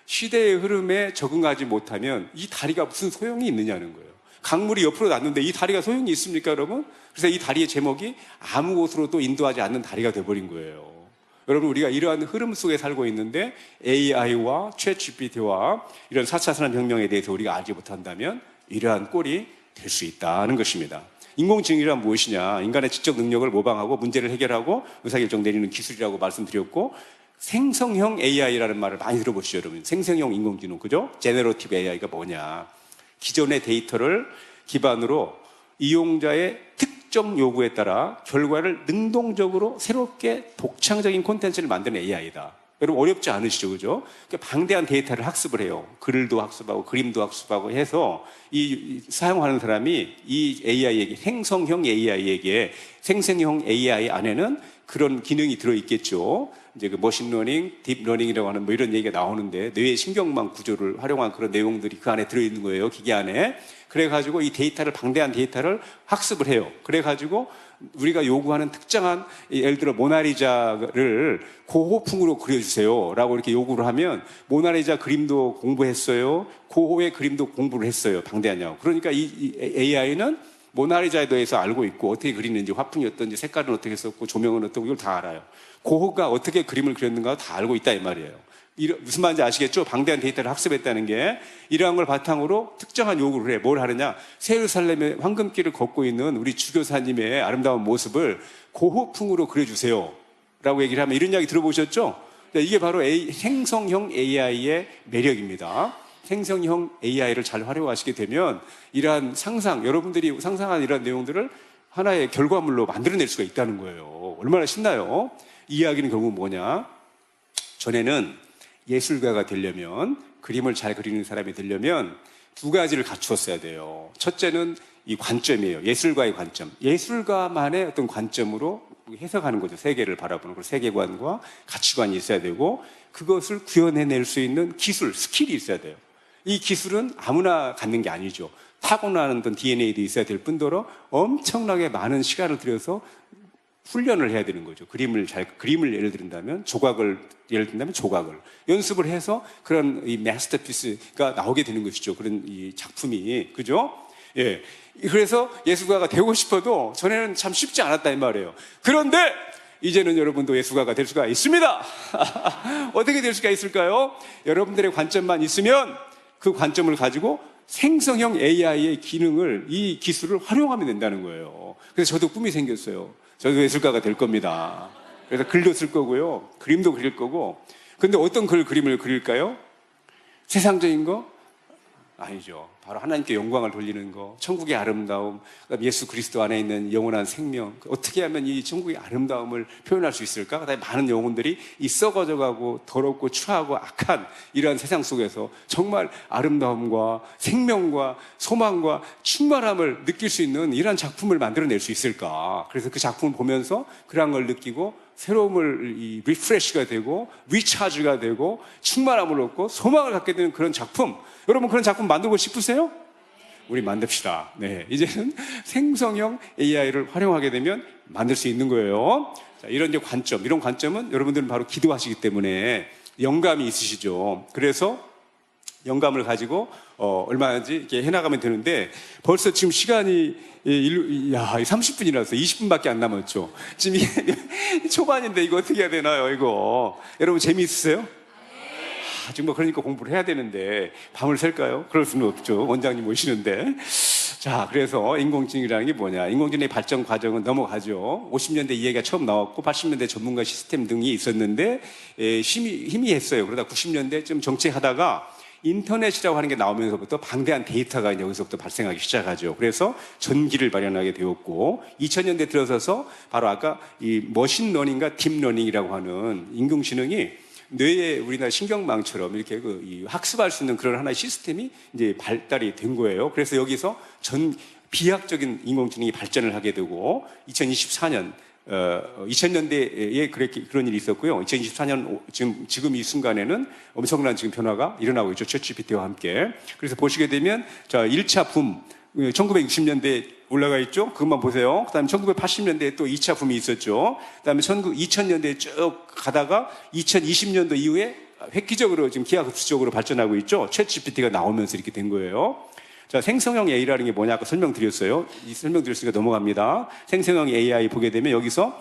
시대의 흐름에 적응하지 못하면 이 다리가 무슨 소용이 있느냐는 거예요. 강물이 옆으로 났는데 이 다리가 소용이 있습니까, 여러분? 그래서 이 다리의 제목이 아무 곳으로도 인도하지 않는 다리가 돼버린 거예요. 여러분, 우리가 이러한 흐름 속에 살고 있는데 AI와 챗GPT와 이런 4차 산업혁명에 대해서 우리가 알지 못한다면 이러한 꼴이 될 수 있다는 것입니다. 인공지능이란 무엇이냐? 인간의 지적 능력을 모방하고 문제를 해결하고 의사결정 내리는 기술이라고 말씀드렸고, 생성형 AI라는 말을 많이 들어보시죠, 여러분. 생성형 인공지능, 그죠? 제네러티브 AI가 뭐냐? 기존의 데이터를 기반으로 이용자의 특정 요구에 따라 결과를 능동적으로 새롭게 독창적인 콘텐츠를 만드는 AI다. 여러분 어렵지 않으시죠, 그죠? 그러니까 방대한 데이터를 학습을 해요. 글도 학습하고 그림도 학습하고 해서 이 사용하는 사람이 이 AI에게, 생성형 AI에게, 생성형 AI 안에는 그런 기능이 들어있겠죠. 이제 그 머신러닝, 딥러닝이라고 하는 뭐 이런 얘기가 나오는데 뇌의 신경망 구조를 활용한 그런 내용들이 그 안에 들어있는 거예요. 기계 안에. 그래가지고 이 데이터를, 방대한 데이터를 학습을 해요. 그래가지고 우리가 요구하는 특정한, 예를 들어 모나리자를 고호풍으로 그려주세요 라고 이렇게 요구를 하면 모나리자 그림도 공부했어요. 고호의 그림도 공부를 했어요. 방대하냐고. 그러니까 이 AI는 모나리자에 대해서 알고 있고 어떻게 그리는지, 화풍이 어떤지, 색깔은 어떻게 썼고 조명은 어떻고 이걸 다 알아요. 고호가 어떻게 그림을 그렸는가 다 알고 있다 이 말이에요. 무슨 말인지 아시겠죠? 방대한 데이터를 학습했다는 게 이러한 걸 바탕으로 특정한 요구를 해. 뭘 하느냐? 세루살렘의 황금길을 걷고 있는 우리 주교사님의 아름다운 모습을 고호풍으로 그려주세요 라고 얘기를 하면 이런 이야기 들어보셨죠? 이게 바로 생성형 AI의 매력입니다. 생성형 AI를 잘 활용하시게 되면 이러한 상상, 여러분들이 상상한 이러한 내용들을 하나의 결과물로 만들어낼 수가 있다는 거예요. 얼마나 신나요? 이 이야기는 결국 뭐냐? 전에는 예술가가 되려면, 그림을 잘 그리는 사람이 되려면 두 가지를 갖추었어야 돼요. 첫째는 이 관점이에요. 예술가의 관점. 예술가만의 어떤 관점으로 해석하는 거죠. 세계를 바라보는 그 세계관과 가치관이 있어야 되고, 그것을 구현해낼 수 있는 기술, 스킬이 있어야 돼요. 이 기술은 아무나 갖는 게 아니죠. 타고나는 어떤 DNA도 있어야 될 뿐더러 엄청나게 많은 시간을 들여서 훈련을 해야 되는 거죠. 그림을 예를 든다면 조각을 연습을 해서 그런 이 마스터피스가 나오게 되는 것이죠. 그런 이 작품이. 그죠? 예. 그래서 예술가가 되고 싶어도 전에는 참 쉽지 않았다 이 말이에요. 그런데 이제는 여러분도 예술가가 될 수가 있습니다. 어떻게 될 수가 있을까요? 여러분들의 관점만 있으면 그 관점을 가지고 생성형 AI의 기능을, 이 기술을 활용하면 된다는 거예요. 그래서 저도 꿈이 생겼어요. 저도 예술가가 될 겁니다. 그래서 글도 쓸 거고요. 그림도 그릴 거고. 근데 어떤 그림을 그릴까요? 세상적인 거? 아니죠. 바로 하나님께 영광을 돌리는 거, 천국의 아름다움, 예수 그리스도 안에 있는 영원한 생명. 어떻게 하면 이 천국의 아름다움을 표현할 수 있을까? 그다음에 많은 영혼들이 이 썩어져가고 더럽고 추하고 악한 이러한 세상 속에서 정말 아름다움과 생명과 소망과 충만함을 느낄 수 있는 이러한 작품을 만들어낼 수 있을까? 그래서 그 작품을 보면서 그런 걸 느끼고 새로움을 리프레시가 되고 리차지가 되고 충만함을 얻고 소망을 갖게 되는 그런 작품. 여러분 그런 작품 만들고 싶으세요? 우리 만듭시다. 네, 이제는 생성형 AI를 활용하게 되면 만들 수 있는 거예요. 자, 이런 관점은 여러분들은 바로 기도하시기 때문에 영감이 있으시죠. 그래서 영감을 가지고 얼마든지 이렇게 해나가면 되는데 벌써 지금 시간이 30분이라서 20분밖에 안 남았죠. 지금 초반인데 이거 어떻게 해야 되나요? 이거 여러분 재미있으세요? 정말 그러니까 공부를 해야 되는데 밤을 샐까요? 그럴 수는 없죠. 원장님 오시는데. 자, 그래서 인공지능이라는 게 뭐냐? 인공지능의 발전 과정은 넘어가죠. 50년대 이 얘기가 처음 나왔고 80년대 전문가 시스템 등이 있었는데 희미했어요. 그러다 90년대쯤 정체하다가 인터넷이라고 하는 게 나오면서부터 방대한 데이터가 여기서부터 발생하기 시작하죠. 그래서 전기를 발현하게 되었고 2000년대 들어서서 바로 아까 이 머신러닝과 딥러닝이라고 하는 인공지능이 뇌의 우리나라 신경망처럼 이렇게 학습할 수 있는 그런 하나의 시스템이 이제 발달이 된 거예요. 그래서 여기서 비약적인 인공지능이 발전을 하게 되고 2024년 2000년대에 그런 일이 있었고요. 2024년 지금 이 순간에는 엄청난 지금 변화가 일어나고 있죠. 챗GPT와 함께. 그래서 보시게 되면 1차 붐 1960년대에 올라가 있죠. 그것만 보세요. 그다음에 1980년대에 또 2차 붐이 있었죠. 그다음에 2000년대에 쭉 가다가 2020년도 이후에 획기적으로 지금 기하급수적으로 발전하고 있죠. 챗GPT가 나오면서 이렇게 된 거예요. 자, 생성형 AI라는 게 뭐냐? 아까 설명드렸어요. 설명드렸으니까 넘어갑니다. 생성형 AI 보게 되면 여기서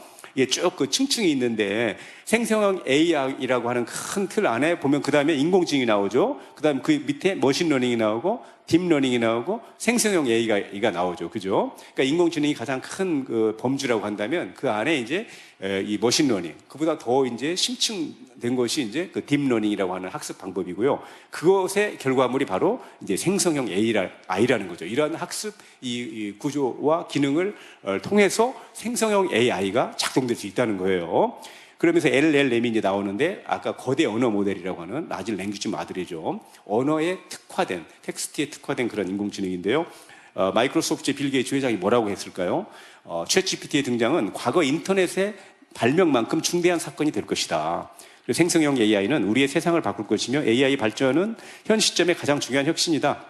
쭉 그 층층이 있는데 생성형 AI라고 하는 큰 틀 안에 보면 그 다음에 인공지능이 나오죠. 그 다음에 그 밑에 머신러닝이 나오고 딥러닝이 나오고 생성형 AI가 나오죠. 그죠? 그러니까 인공지능이 가장 큰 그 범주라고 한다면 그 안에 이제 이 머신러닝, 그보다 더 이제 심층된 것이 이제 그 딥러닝이라고 하는 학습 방법이고요. 그것의 결과물이 바로 이제 생성형 AI라는 거죠. 이러한 학습 이 구조와 기능을 통해서 생성형 AI가 작동될 수 있다는 거예요. 그러면서 LLM이 이제 나오는데 아까 거대 언어 모델이라고 하는 라지 랭귀지 모델이죠. 언어에 특화된, 텍스트에 특화된 그런 인공지능인데요. 마이크로소프트의 빌 게이츠 회장이 뭐라고 했을까요? 챗GPT의 등장은 과거 인터넷의 발명만큼 중대한 사건이 될 것이다. 생성형 AI는 우리의 세상을 바꿀 것이며 AI 발전은 현 시점의 가장 중요한 혁신이다.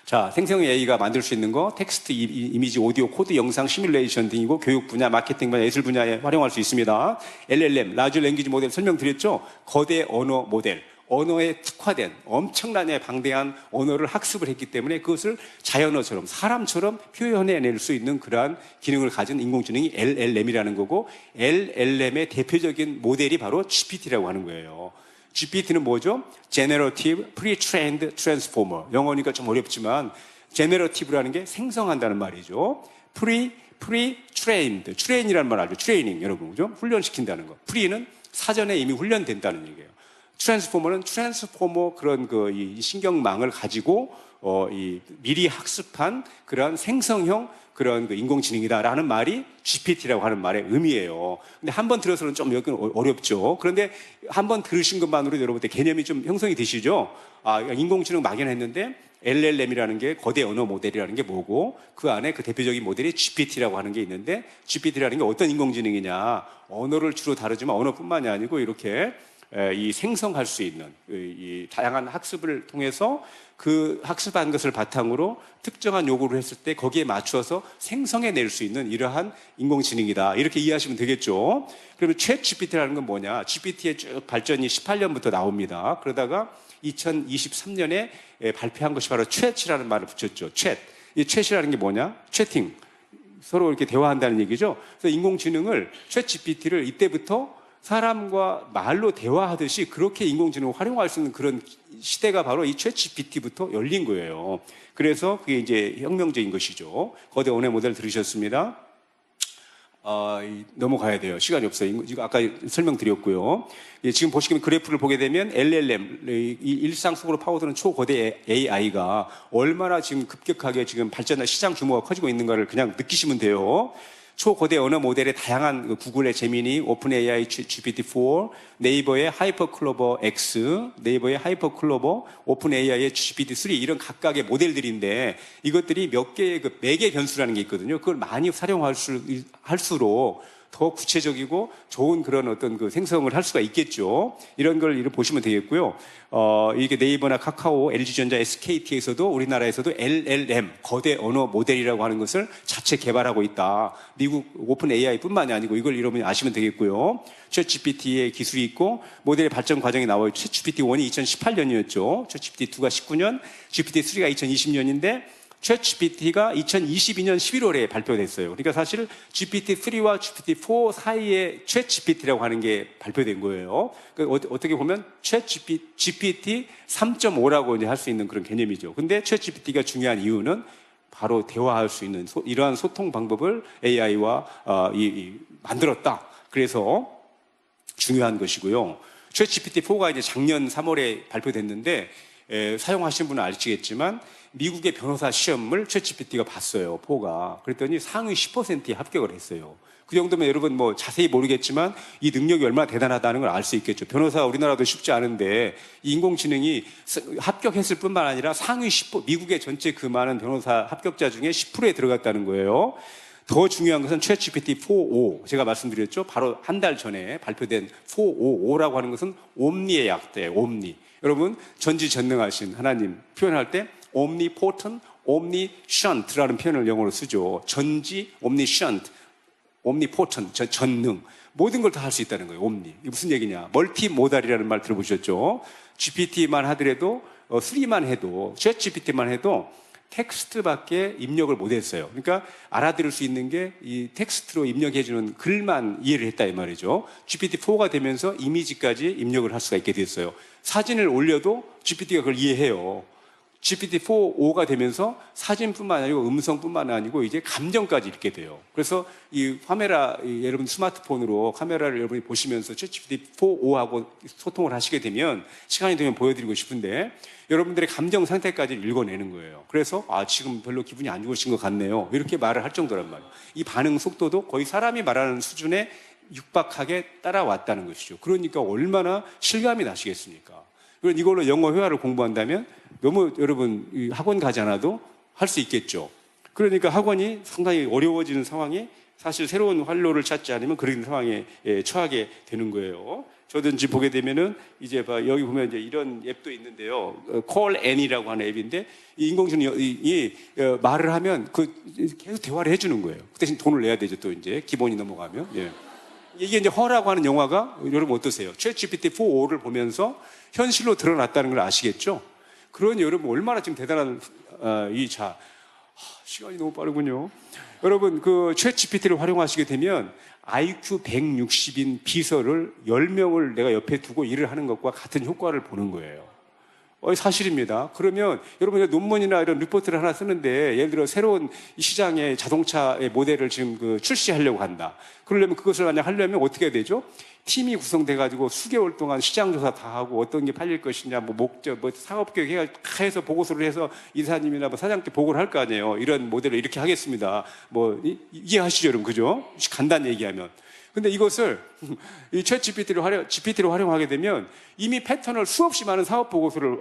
자, 생성형 AI가 만들 수 있는 거 텍스트, 이미지, 오디오, 코드, 영상, 시뮬레이션 등이고 교육 분야, 마케팅 분야, 예술 분야에 활용할 수 있습니다. LLM, 라지 랭귀지 모델 설명드렸죠? 거대 언어 모델. 언어에 특화된 엄청나게 방대한 언어를 학습을 했기 때문에 그것을 자연어처럼 사람처럼 표현해낼 수 있는 그러한 기능을 가진 인공지능이 LLM이라는 거고 LLM의 대표적인 모델이 바로 GPT라고 하는 거예요. GPT는 뭐죠? Generative Pre-trained Transformer. 영어니까 좀 어렵지만 Generative라는 게 생성한다는 말이죠. Pre-trained. train이라는 말 알죠? 트레이닝 여러분 그죠? 훈련시킨다는 거. Pre는 사전에 이미 훈련된다는 얘기예요. 트랜스포머는 트랜스포머 그런 이 신경망을 가지고 미리 학습한 그런 생성형 그런 인공지능이다라는 말이 GPT라고 하는 말의 의미예요. 근데 한번 들어서는 좀 여기 어렵죠. 그런데 한번 들으신 것만으로도 여러분들 개념이 좀 형성이 되시죠? 아, 인공지능 막연했는데 LLM이라는 게 거대 언어 모델이라는 게 뭐고 그 안에 그 대표적인 모델이 GPT라고 하는 게 있는데 GPT라는 게 어떤 인공지능이냐? 언어를 주로 다루지만 언어뿐만이 아니고 이렇게 이 생성할 수 있는 이 다양한 학습을 통해서 그 학습한 것을 바탕으로 특정한 요구를 했을 때 거기에 맞추어서 생성해낼 수 있는 이러한 인공지능이다. 이렇게 이해하시면 되겠죠. 그러면 챗 GPT라는 건 뭐냐? GPT의 쭉 발전이 18년부터 나옵니다. 그러다가 2023년에 발표한 것이 바로 챗이라는 말을 붙였죠. 챗. 이 챗이라는 게 뭐냐? 채팅. 서로 이렇게 대화한다는 얘기죠. 그래서 인공지능을 챗 GPT를 이때부터 사람과 말로 대화하듯이 그렇게 인공지능을 활용할 수 있는 그런 시대가 바로 이 챗 GPT부터 열린 거예요. 그래서 그게 이제 혁명적인 것이죠. 거대 언어 모델 들으셨습니다. 넘어가야 돼요. 시간이 없어요. 이거 아까 설명드렸고요. 지금 보시면 그래프를 보게 되면 LLM, 이 일상 속으로 파고드는 초거대 AI가 얼마나 지금 급격하게 지금 발전한 시장 규모가 커지고 있는가를 그냥 느끼시면 돼요. 초거대 언어 모델의 다양한 구글의 제미니, 오픈 AI GPT-4, 네이버의 하이퍼클로버 X, 네이버의 하이퍼클로버, 오픈 AI의 GPT-3 이런 각각의 모델들인데 이것들이 몇 개의 그 매개 변수라는 게 있거든요. 그걸 많이 활용할수록 더 구체적이고 좋은 그런 어떤 그 생성을 할 수가 있겠죠. 이런 걸 보시면 되겠고요. 이게 네이버나 카카오, LG전자, SKT에서도 우리나라에서도 LLM, 거대 언어 모델이라고 하는 것을 자체 개발하고 있다. 미국 오픈 AI뿐만이 아니고 이걸 여러분이 아시면 되겠고요. 챗 GPT의 기술이 있고 모델의 발전 과정이 나와요. 챗 GPT-1이 2018년이었죠. 챗 GPT-2가 19년, GPT-3가 2020년인데 챗 GPT가 2022년 11월에 발표됐어요. 그러니까 사실 GPT-3와 GPT-4 사이에 챗 GPT라고 하는 게 발표된 거예요. 그러니까 어떻게 보면 챗 GPT 3.5라고 이제 할 수 있는 그런 개념이죠. 근데 챗 GPT가 중요한 이유는 바로 대화할 수 있는 이러한 소통 방법을 AI와 만들었다. 그래서 중요한 것이고요. 챗 GPT-4가 이제 작년 3월에 발표됐는데 사용하신 분은 아시겠지만 미국의 변호사 시험을 챗 GPT가 봤어요. 4가. 그랬더니 상위 10%에 합격을 했어요. 그 정도면 여러분 뭐 자세히 모르겠지만 이 능력이 얼마나 대단하다는 걸 알 수 있겠죠. 변호사 우리나라도 쉽지 않은데 이 인공지능이 합격했을 뿐만 아니라 상위 10%, 미국의 전체 그 많은 변호사 합격자 중에 10%에 들어갔다는 거예요. 더 중요한 것은 챗 GPT 4.5 제가 말씀드렸죠. 바로 한 달 전에 발표된 4.5라고 하는 것은 옴니의 약자예요. 옴니. 여러분 전지전능하신 하나님 표현할 때 omnipotent, omniscient라는 표현을 영어로 쓰죠. 전지, omniscient, omnipotent, 전능. 모든 걸 다 할 수 있다는 거예요. omni. 이게 무슨 얘기냐? 멀티모달이라는 말 들어보셨죠? GPT만 하더라도, 3만 해도, 챗 GPT만 해도 텍스트밖에 입력을 못했어요. 그러니까 알아들을 수 있는 게 이 텍스트로 입력해주는 글만 이해를 했다 이 말이죠. GPT-4가 되면서 이미지까지 입력을 할 수가 있게 됐어요. 사진을 올려도 GPT가 그걸 이해해요. GPT-4.5가 되면서 사진뿐만 아니고 음성뿐만 아니고 이제 감정까지 읽게 돼요. 그래서 이 카메라, 여러분 스마트폰으로 카메라를 여러분이 보시면서 GPT-4.5하고 소통을 하시게 되면 시간이 되면 보여드리고 싶은데 여러분들의 감정 상태까지 읽어내는 거예요. 그래서 지금 별로 기분이 안 좋으신 것 같네요. 이렇게 말을 할 정도란 말이에요. 이 반응 속도도 거의 사람이 말하는 수준에 육박하게 따라왔다는 것이죠. 그러니까 얼마나 실감이 나시겠습니까? 그럼 이걸로 영어 회화를 공부한다면 너무 여러분 학원 가지 않아도 할 수 있겠죠. 그러니까 학원이 상당히 어려워지는 상황이 사실 새로운 활로를 찾지 않으면 그런 상황에 처하게 되는 거예요. 저도 이제 보게 되면은 이제 여기 보면 이제 이런 앱도 있는데요. Call Annie라고 하는 앱인데 이 인공지능이 말을 하면 계속 대화를 해주는 거예요. 그 대신 돈을 내야 되죠. 또 이제 기본이 넘어가면. 예. 이게 이제 허라고 하는 영화가 여러분 어떠세요? 챗GPT-4를 보면서 현실로 드러났다는 걸 아시겠죠? 그러니 여러분 얼마나 지금 대단한 시간이 너무 빠르군요. 여러분 그 챗GPT를 활용하시게 되면 IQ 160인 비서를 10명을 내가 옆에 두고 일을 하는 것과 같은 효과를 보는 거예요. 사실입니다. 그러면 여러분 논문이나 이런 리포트를 하나 쓰는데 예를 들어 새로운 시장의 자동차의 모델을 지금 출시하려고 한다. 그러려면 그것을 만약 하려면 어떻게 해야 되죠? 팀이 구성돼 가지고 수개월 동안 시장 조사 다 하고 어떤 게 팔릴 것이냐, 목적, 사업 계획 해서 보고서를 해서 이사님이나 사장님께 보고를 할 거 아니에요. 이런 모델을 이렇게 하겠습니다. 이해하시죠, 여러분, 그죠? 간단히 얘기하면. 근데 이것을 이 GPT를 활용하게 되면 이미 패턴을 수없이 많은 사업 보고서를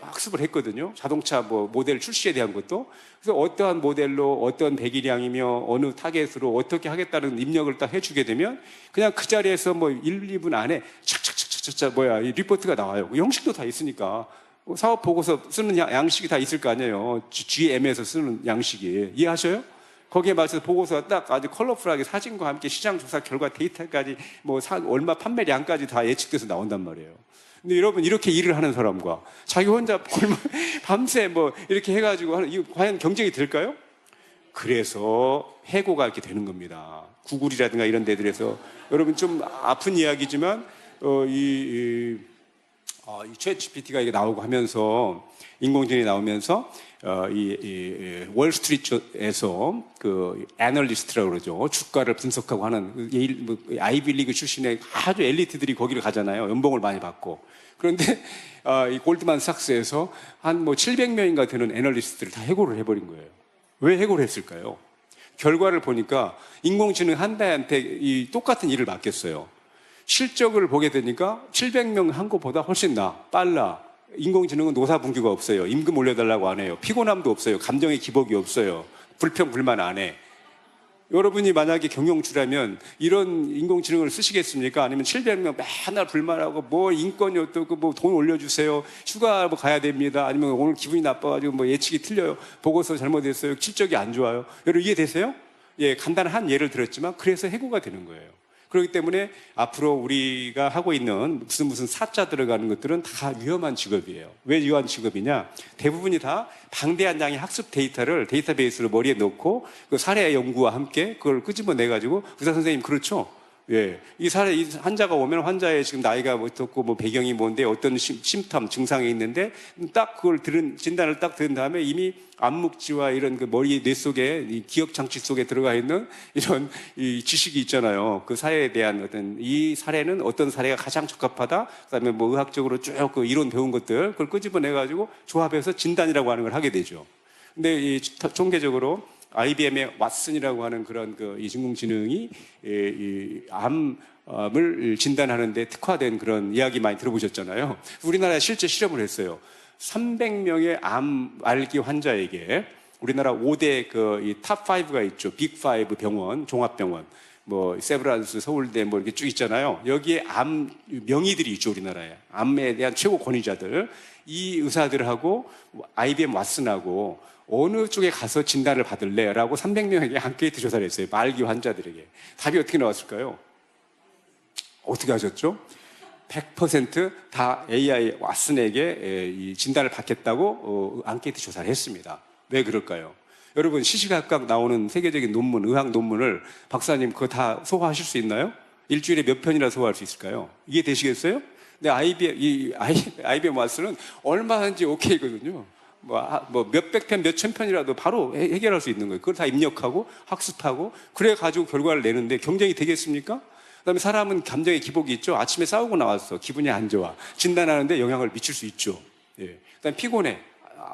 학습을 했거든요. 자동차 모델 출시에 대한 것도. 그래서 어떠한 모델로 어떤 배기량이며 어느 타겟으로 어떻게 하겠다는 입력을 딱 해주게 되면 그냥 그 자리에서 1, 2분 안에 착착착착착 이 리포트가 나와요. 형식도 다 있으니까. 사업 보고서 쓰는 양식이 다 있을 거 아니에요. GM에서 쓰는 양식이. 이해하셔요? 거기에 맞춰서 보고서가 딱 아주 컬러풀하게 사진과 함께 시장 조사 결과 데이터까지 얼마 판매량까지 다 예측돼서 나온단 말이에요. 근데 여러분 이렇게 일을 하는 사람과 자기 혼자 밤새 이렇게 해가지고 하는 이거 과연 경쟁이 될까요? 그래서 해고가 이렇게 되는 겁니다. 구글이라든가 이런 데들에서 여러분 좀 아픈 이야기지만 이 챗GPT가 이게 나오고 하면서 인공지능이 나오면서 이 월스트리트에서 그 애널리스트라고 그러죠. 주가를 분석하고 하는 아이비리그 출신의 아주 엘리트들이 거기를 가잖아요. 연봉을 많이 받고. 그런데 이 골드만삭스에서 한 700명인가 되는 애널리스트를 다 해고를 해버린 거예요. 왜 해고를 했을까요? 결과를 보니까 인공지능 한 대한테 이 똑같은 일을 맡겼어요. 실적을 보게 되니까 700명 한 것보다 훨씬 빨라. 인공지능은 노사분규가 없어요. 임금 올려달라고 안 해요. 피곤함도 없어요. 감정의 기복이 없어요. 불평, 불만 안 해. 여러분이 만약에 경영주라면 이런 인공지능을 쓰시겠습니까? 아니면 700명 맨날 불만하고 인건이 어떻고 돈 올려주세요. 휴가 가야 됩니다. 아니면 오늘 기분이 나빠가지고 예측이 틀려요. 보고서 잘못했어요. 실적이 안 좋아요. 여러분 이해되세요? 예, 간단한 예를 들었지만 그래서 해고가 되는 거예요. 그렇기 때문에 앞으로 우리가 하고 있는 무슨 사자 들어가는 것들은 다 위험한 직업이에요. 왜 위험한 직업이냐? 대부분이 다 방대한 양의 학습 데이터를 데이터베이스로 머리에 넣고 그 사례 연구와 함께 그걸 끄집어내가지고 의사 선생님 그렇죠? 예. 이 환자가 오면 환자의 지금 나이가 어떻고 배경이 뭔데 어떤 심텀, 증상이 있는데 딱 그걸 진단을 딱 들은 다음에 이미 암묵지와 이런 그 머리, 뇌 속에, 이 기억 장치 속에 들어가 있는 이런 이 지식이 있잖아요. 그 사례에 대한 이 사례는 어떤 사례가 가장 적합하다. 그 다음에 의학적으로 쭉 그 이론 배운 것들, 그걸 끄집어내가지고 조합해서 진단이라고 하는 걸 하게 되죠. 근데 통계적으로 IBM의 왓슨이라고 하는 그런 이 인공지능이 이 암을 진단하는데 특화된 그런 이야기 많이 들어보셨잖아요. 우리나라에 실제 실험을 했어요. 300명의 암 알기 환자에게 우리나라 5대 이 탑5가 있죠. 빅5 병원, 종합병원, 세브란스, 서울대 이렇게 쭉 있잖아요. 여기에 암 명의들이 있죠. 우리나라에. 암에 대한 최고 권위자들. 이 의사들하고 IBM 왓슨하고 어느 쪽에 가서 진단을 받을래? 라고 300명에게 앙케이트 조사를 했어요. 말기 환자들에게. 답이 어떻게 나왔을까요? 어떻게 하셨죠? 100% AI 왓슨에게 이 진단을 받겠다고 앙케이트 조사를 했습니다. 왜 그럴까요? 여러분 시시각각 나오는 세계적인 논문, 의학 논문을 박사님 그거 다 소화하실 수 있나요? 일주일에 몇 편이나 소화할 수 있을까요? 이게 되시겠어요? 근데 IBM 왓슨은 얼마든지 오케이거든요. 몇백 편, 몇천 편이라도 바로 해결할 수 있는 거예요. 그걸 다 입력하고 학습하고 그래가지고 결과를 내는데 경쟁이 되겠습니까? 그 다음에 사람은 감정의 기복이 있죠. 아침에 싸우고 나왔어. 기분이 안 좋아. 진단하는데 영향을 미칠 수 있죠. 예. 그 다음에 피곤해.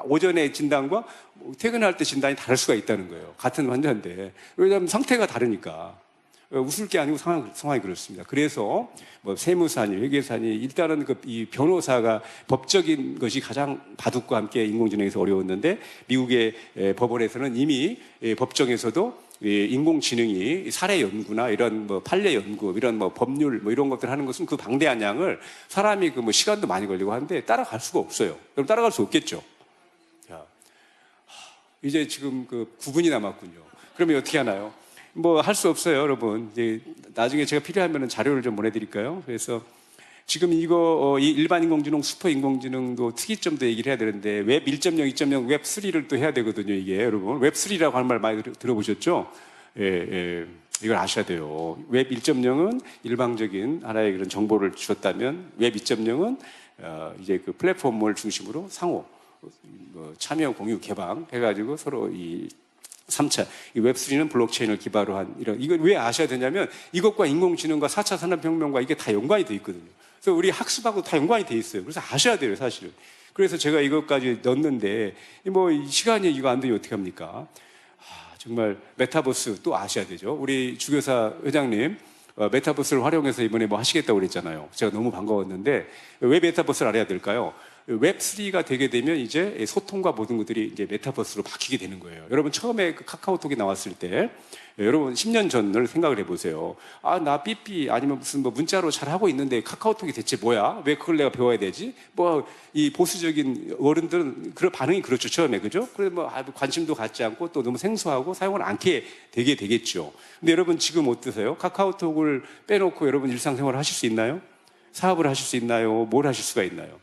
오전에 진단과 퇴근할 때 진단이 다를 수가 있다는 거예요. 같은 환자인데. 왜냐하면 상태가 다르니까. 웃을 게 아니고 상황이 그렇습니다. 그래서 세무사니, 회계사니 일단은 이 변호사가 법적인 것이 가장 바둑과 함께 인공지능에서 어려웠는데 미국의 법원에서는 이미 법정에서도 이 인공지능이 사례 연구나 이런 뭐 판례 연구, 이런 뭐 법률 뭐 이런 것들 하는 것은 그 방대한 양을 사람이 그 뭐 시간도 많이 걸리고 하는데 따라갈 수가 없어요. 여러분 따라갈 수 없겠죠. 자, 이제 지금 그 9분이 남았군요. 그러면 어떻게 하나요? 뭐 할 수 없어요, 여러분. 이제 나중에 제가 필요하면 자료를 좀 보내드릴까요? 그래서 지금 이거 이 일반 인공지능, 슈퍼 인공지능도 특이점도 얘기를 해야 되는데 웹 1.0, 2.0, 웹 3를 또 해야 되거든요. 이게 여러분 웹 3라고 하는 말 많이 들어보셨죠? 예. 이걸 아셔야 돼요. 웹 1.0은 일방적인 하나의 그런 정보를 주었다면 웹 2.0은 이제 그 플랫폼을 중심으로 상호 참여, 공유, 개방 해가지고 서로 이 3차, 이 웹3는 블록체인을 기반으로 한 이걸 왜 아셔야 되냐면 이것과 인공지능과 4차 산업혁명과 이게 다 연관이 돼 있거든요. 그래서 우리 학습하고 다 연관이 돼 있어요. 그래서 아셔야 돼요, 사실은. 그래서 제가 이것까지 넣었는데 뭐 시간이 이거 안 되면 어떻게 합니까? 정말 메타버스 또 아셔야 되죠. 우리 주교사 회장님 메타버스를 활용해서 이번에 뭐 하시겠다고 그랬잖아요. 제가 너무 반가웠는데 왜 메타버스를 알아야 될까요? 웹3가 되게 되면 이제 소통과 모든 것들이 이제 메타버스로 바뀌게 되는 거예요. 여러분 처음에 그 카카오톡이 나왔을 때 여러분 10년 전을 생각을 해보세요. 나 삐삐 아니면 무슨 뭐 문자로 잘 하고 있는데 카카오톡이 대체 뭐야? 왜 그걸 내가 배워야 되지? 뭐 이 보수적인 어른들은 그런 반응이 그렇죠. 처음에. 그죠? 그래서 뭐 관심도 갖지 않고 또 너무 생소하고 사용을 않게 되게 되겠죠. 근데 여러분 지금 어떠세요? 카카오톡을 빼놓고 여러분 일상생활을 하실 수 있나요? 사업을 하실 수 있나요? 뭘 하실 수가 있나요?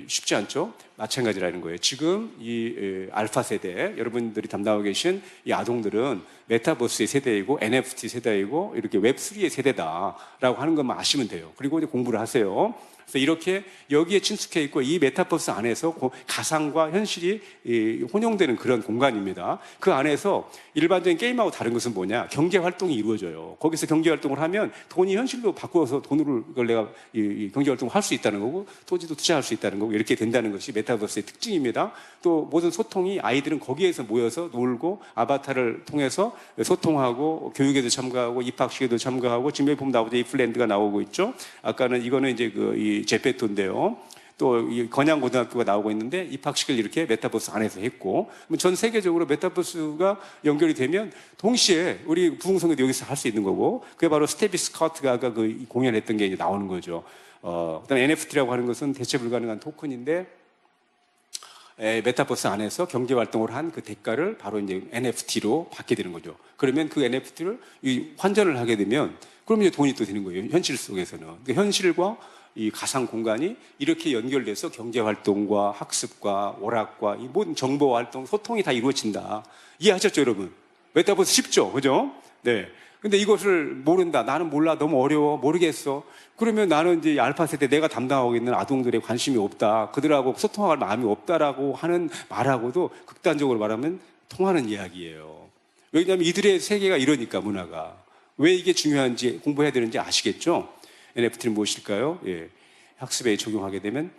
쉽지 않죠? 마찬가지라는 거예요. 지금 이 알파 세대, 여러분들이 담당하고 계신 이 아동들은 메타버스의 세대이고 NFT 세대이고 이렇게 웹3의 세대다라고 하는 것만 아시면 돼요. 그리고 이제 공부를 하세요. 그래서 이렇게 여기에 친숙해 있고 이 메타버스 안에서 가상과 현실이 혼용되는 그런 공간입니다. 그 안에서 일반적인 게임하고 다른 것은 뭐냐? 경제 활동이 이루어져요. 거기서 경제 활동을 하면 돈이 현실로 바꾸어서 돈으로 그걸 내가 이 경제 활동을 할 수 있다는 거고 토지도 투자할 수 있다는 거고 이렇게 된다는 것이 메타버스의 특징입니다. 또 모든 소통이 아이들은 거기에서 모여서 놀고 아바타를 통해서 소통하고 교육에도 참가하고 입학식에도 참가하고 지금 보면 나오죠. 이 플랜드가 나오고 있죠. 아까는 이거는 이제 이 제페토인데요. 또 이 건양고등학교가 나오고 있는데 입학식을 이렇게 메타버스 안에서 했고 전 세계적으로 메타버스가 연결이 되면 동시에 우리 부흥성교도 여기서 할 수 있는 거고 그게 바로 스테비 스코트가 아까 그 공연했던 게 이제 나오는 거죠. 그다음에 NFT라고 하는 것은 대체 불가능한 토큰인데 메타버스 안에서 경제 활동을 한 그 대가를 바로 이제 NFT로 받게 되는 거죠. 그러면 그 NFT를 환전을 하게 되면 그럼 이제 돈이 또 되는 거예요. 현실 속에서는. 그러니까 현실과 이 가상 공간이 이렇게 연결돼서 경제 활동과 학습과 오락과 이 모든 정보 활동, 소통이 다 이루어진다. 이해하셨죠, 여러분? 메타버스 쉽죠, 그죠? 네. 근데 이것을 모른다. 나는 몰라. 너무 어려워. 모르겠어. 그러면 나는 이제 알파 세대 내가 담당하고 있는 아동들의 관심이 없다. 그들하고 소통할 마음이 없다라고 하는 말하고도 극단적으로 말하면 통하는 이야기예요. 왜냐하면 이들의 세계가 이러니까 문화가. 왜 이게 중요한지 공부해야 되는지 아시겠죠? NFT는 무엇일까요? 예. 학습에 적용하게 되면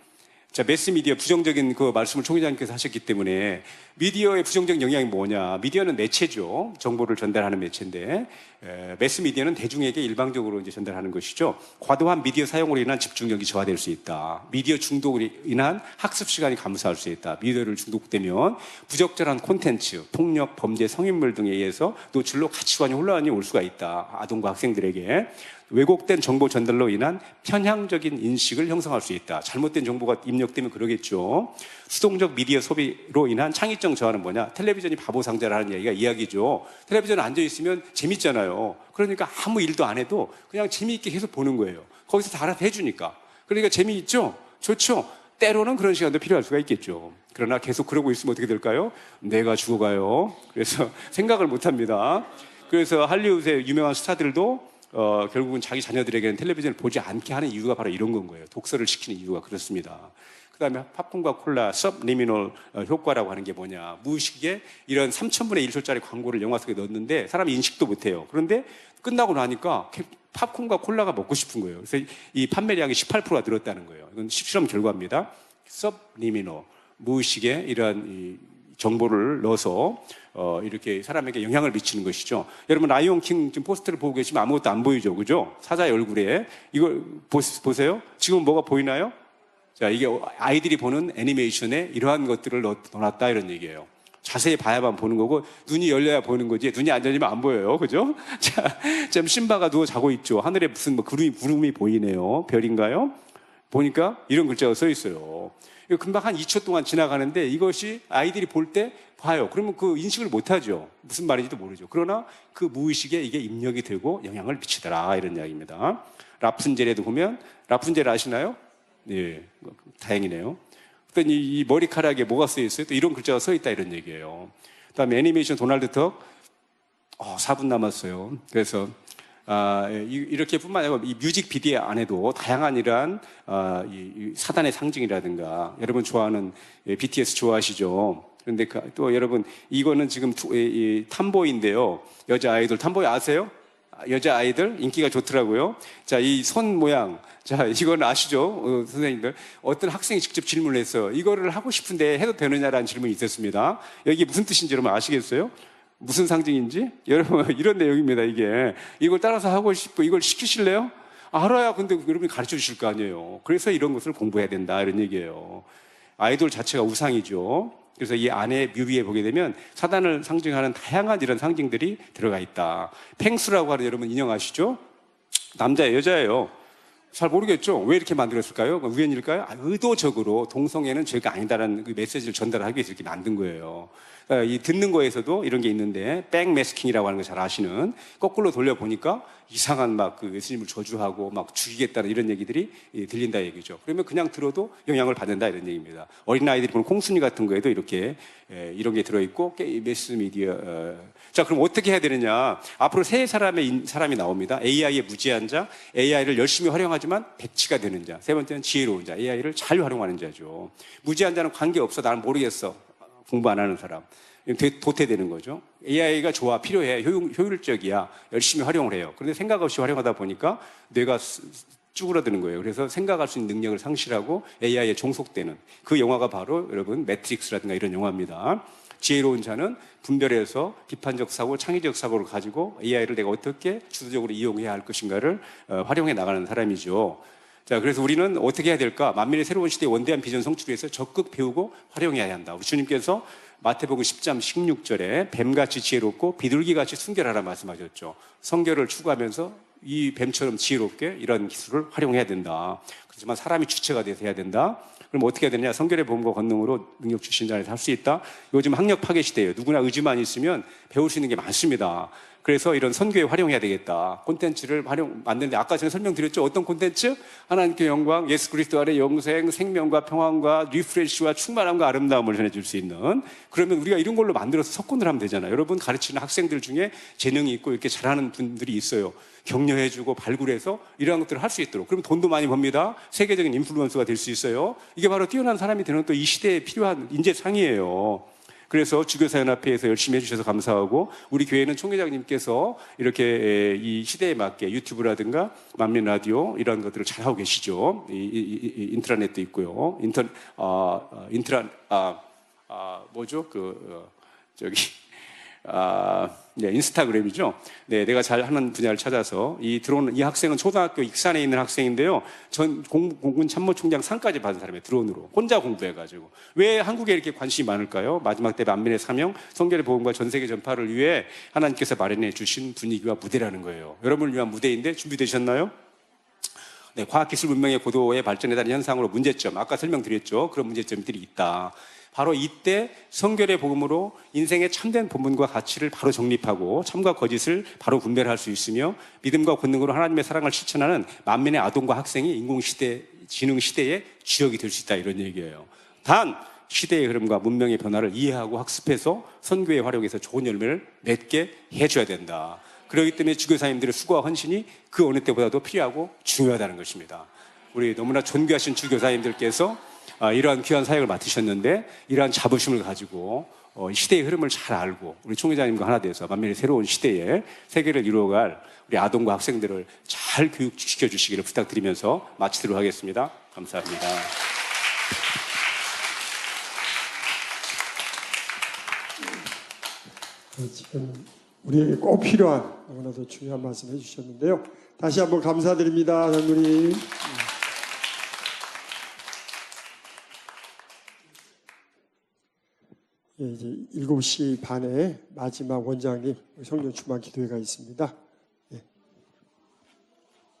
자, 매스미디어 부정적인 그 말씀을 총회장님께서 하셨기 때문에 미디어의 부정적인 영향이 뭐냐? 미디어는 매체죠. 정보를 전달하는 매체인데 매스미디어는 대중에게 일방적으로 이제 전달하는 것이죠. 과도한 미디어 사용으로 인한 집중력이 저하될 수 있다. 미디어 중독으로 인한 학습 시간이 감소할 수 있다. 미디어를 중독되면 부적절한 콘텐츠, 폭력, 범죄, 성인물 등에 의해서 노출로 가치관이 혼란이 올 수가 있다. 아동과 학생들에게. 왜곡된 정보 전달로 인한 편향적인 인식을 형성할 수 있다. 잘못된 정보가 입력되면 그러겠죠. 수동적 미디어 소비로 인한 창의적 저하는 뭐냐? 텔레비전이 바보 상자라는 얘기가 이야기죠. 텔레비전에 앉아있으면 재밌잖아요. 그러니까 아무 일도 안 해도 그냥 재미있게 계속 보는 거예요. 거기서 다 알아서 해주니까. 그러니까 재미있죠? 좋죠? 때로는 그런 시간도 필요할 수가 있겠죠. 그러나 계속 그러고 있으면 어떻게 될까요? 내가 죽어가요. 그래서 생각을 못 합니다. 그래서 할리우드의 유명한 스타들도 결국은 자기 자녀들에게는 텔레비전을 보지 않게 하는 이유가 바로 이런 건 거예요. 독서를 시키는 이유가 그렇습니다. 그 다음에 팝콘과 콜라 서브리미널 효과라고 하는 게 뭐냐. 무의식에 이런 3,000분의 1초짜리 광고를 영화 속에 넣었는데 사람이 인식도 못해요. 그런데 끝나고 나니까 팝콘과 콜라가 먹고 싶은 거예요. 그래서 이 판매량이 18%가 늘었다는 거예요. 이건 실험 결과입니다. 서브리미널 무의식에 이러한 이 정보를 넣어서 이렇게 사람에게 영향을 미치는 것이죠. 여러분 라이온킹 지금 포스터를 보고 계시면 아무것도 안 보이죠, 그죠? 사자의 얼굴에 이걸 보세요. 지금 뭐가 보이나요? 자, 이게 아이들이 보는 애니메이션에 이러한 것들을 넣어놨다 이런 얘기예요. 자세히 봐야만 보는 거고 눈이 열려야 보는 거지 눈이 안 열리면 안 보여요. 그죠? 자, 지금 심바가 누워 자고 있죠. 하늘에 무슨 뭐 구름이 보이네요. 별인가요? 보니까 이런 글자가 써 있어요. 이거 금방 한 2초 동안 지나가는데 이것이 아이들이 볼 때 봐요. 그러면 그 인식을 못하죠. 무슨 말인지도 모르죠. 그러나 그 무의식에 이게 입력이 되고 영향을 미치더라 이런 이야기입니다. 라푼젤에도 보면 라푼젤 아시나요? 예, 다행이네요. 그랬더니 이 머리카락에 뭐가 써 있어요? 또 이런 글자가 써 있다 이런 얘기예요. 그다음에 애니메이션 도널드 덕 4분 남았어요. 그래서 이렇게뿐만 아니라 이 뮤직비디오 안에도 다양한 이러한 이 사단의 상징이라든가 여러분 좋아하는 BTS 좋아하시죠? 그런데 또 여러분 이거는 지금 이 탐보이인데요. 여자 아이돌 탐보이 아세요? 여자 아이들 인기가 좋더라고요. 자, 이 손 모양. 자, 이건 아시죠? 선생님들. 어떤 학생이 직접 질문을 했어요. 이거를 하고 싶은데 해도 되느냐라는 질문이 있었습니다. 여기 무슨 뜻인지 여러분 아시겠어요? 무슨 상징인지? 여러분, 이런 내용입니다, 이게. 이걸 따라서 하고 싶고, 이걸 시키실래요? 알아야 근데 여러분이 가르쳐 주실 거 아니에요. 그래서 이런 것을 공부해야 된다, 이런 얘기예요. 아이돌 자체가 우상이죠. 그래서 이 안에 뮤비에 보게 되면 사단을 상징하는 다양한 이런 상징들이 들어가 있다. 펭수라고 하는 여러분 인형 아시죠? 남자예요, 여자예요? 잘 모르겠죠? 왜 이렇게 만들었을까요? 우연일까요? 의도적으로 동성애는 죄가 아니다라는 그 메시지를 전달하기 위해서 이렇게 만든 거예요. 이 듣는 거에서도 이런 게 있는데 백매스킹이라고 하는 거 잘 아시는 거꾸로 돌려보니까 이상한 막 그 예수님을 저주하고 막 죽이겠다는 이런 얘기들이 들린다 얘기죠. 그러면 그냥 들어도 영향을 받는다 이런 얘기입니다. 어린아이들이 보는 콩순이 같은 거에도 이렇게 이런 게 들어있고 매스미디어 자, 그럼 어떻게 해야 되느냐? 앞으로 세 사람이 나옵니다. AI의 무지한 자, AI를 열심히 활용하지만 백치가 되는 자, 세 번째는 지혜로운 자, AI를 잘 활용하는 자죠. 무지한 자는 관계없어, 나는 모르겠어, 공부 안 하는 사람. 도태되는 거죠. AI가 좋아, 필요해, 효율적이야, 열심히 활용을 해요. 그런데 생각 없이 활용하다 보니까 뇌가 쭈그러드는 거예요. 그래서 생각할 수 있는 능력을 상실하고 AI에 종속되는 그 영화가 바로 여러분 매트릭스라든가 이런 영화입니다. 지혜로운 자는 분별해서 비판적 사고, 창의적 사고를 가지고 AI를 내가 어떻게 주도적으로 이용해야 할 것인가를 활용해 나가는 사람이죠. 자, 그래서 우리는 어떻게 해야 될까? 만민의 새로운 시대의 원대한 비전 성취를 위해서 적극 배우고 활용해야 한다. 우리 주님께서 마태복음 10장 16절에 뱀같이 지혜롭고 비둘기같이 순결하라 말씀하셨죠. 성결을 추구하면서 이 뱀처럼 지혜롭게 이런 기술을 활용해야 된다. 그렇지만 사람이 주체가 돼서 해야 된다. 그럼 어떻게 해야 되냐? 성결의 보험과 권능으로 능력 주신 자를 할 수 있다. 요즘 학력 파괴 시대예요. 누구나 의지만 있으면 배울 수 있는 게 많습니다. 그래서 이런 선교에 활용해야 되겠다. 콘텐츠를 만드는데 아까 전에 설명드렸죠. 어떤 콘텐츠? 하나님께 영광, 예수 그리스도 아래 영생, 생명과 평안과 리프레시와 충만함과 아름다움을 전해줄 수 있는. 그러면 우리가 이런 걸로 만들어서 석권을 하면 되잖아요. 여러분 가르치는 학생들 중에 재능이 있고 이렇게 잘하는 분들이 있어요. 격려해주고 발굴해서 이러한 것들을 할 수 있도록. 그러면 돈도 많이 법니다. 세계적인 인플루언서가 될 수 있어요. 이게 바로 뛰어난 사람이 되는 또 이 시대에 필요한 인재상이에요. 그래서 주교사연합회에서 열심히 해주셔서 감사하고 우리 교회는 총회장님께서 이렇게 이 시대에 맞게 유튜브라든가 만민 라디오 이런 것들을 잘하고 계시죠. 인트라넷도 있고요. 인스타그램이죠. 네, 내가 잘 하는 분야를 찾아서 들어오는 이 학생은 초등학교 익산에 있는 학생인데요. 전 공군 참모총장 상까지 받은 사람이에요. 드론으로 혼자 공부해가지고. 왜 한국에 이렇게 관심이 많을까요? 마지막 때 만민의 사명, 성결의 복음과 전 세계 전파를 위해 하나님께서 마련해 주신 분위기와 무대라는 거예요. 여러분을 위한 무대인데 준비되셨나요? 네, 과학기술 문명의 고도의 발전에 따른 현상으로 문제점, 아까 설명드렸죠. 그런 문제점들이 있다. 바로 이때 성결의 복음으로 인생의 참된 본분과 가치를 바로 정립하고 참과 거짓을 바로 분별할 수 있으며 믿음과 권능으로 하나님의 사랑을 실천하는 만민의 아동과 학생이 인공시대, 지능시대의 주역이 될 수 있다 이런 얘기예요. 단 시대의 흐름과 문명의 변화를 이해하고 학습해서 선교에 활용해서 좋은 열매를 맺게 해줘야 된다. 그렇기 때문에 주교사님들의 수고와 헌신이 그 어느 때보다도 필요하고 중요하다는 것입니다. 우리 너무나 존귀하신 주교사님들께서 이러한 귀한 사역을 맡으셨는데 이러한 자부심을 가지고 시대의 흐름을 잘 알고 우리 총회장님과 하나 돼서 만민의 새로운 시대에 세계를 이루어갈 우리 아동과 학생들을 잘 교육시켜 주시기를 부탁드리면서 마치도록 하겠습니다. 감사합니다. 지금 우리에게 꼭 필요한 너무나도 중요한 말씀 해주셨는데요. 다시 한번 감사드립니다, 장로님. 이제 7시 반에 마지막 원장님 성령 충만 기도회가 있습니다.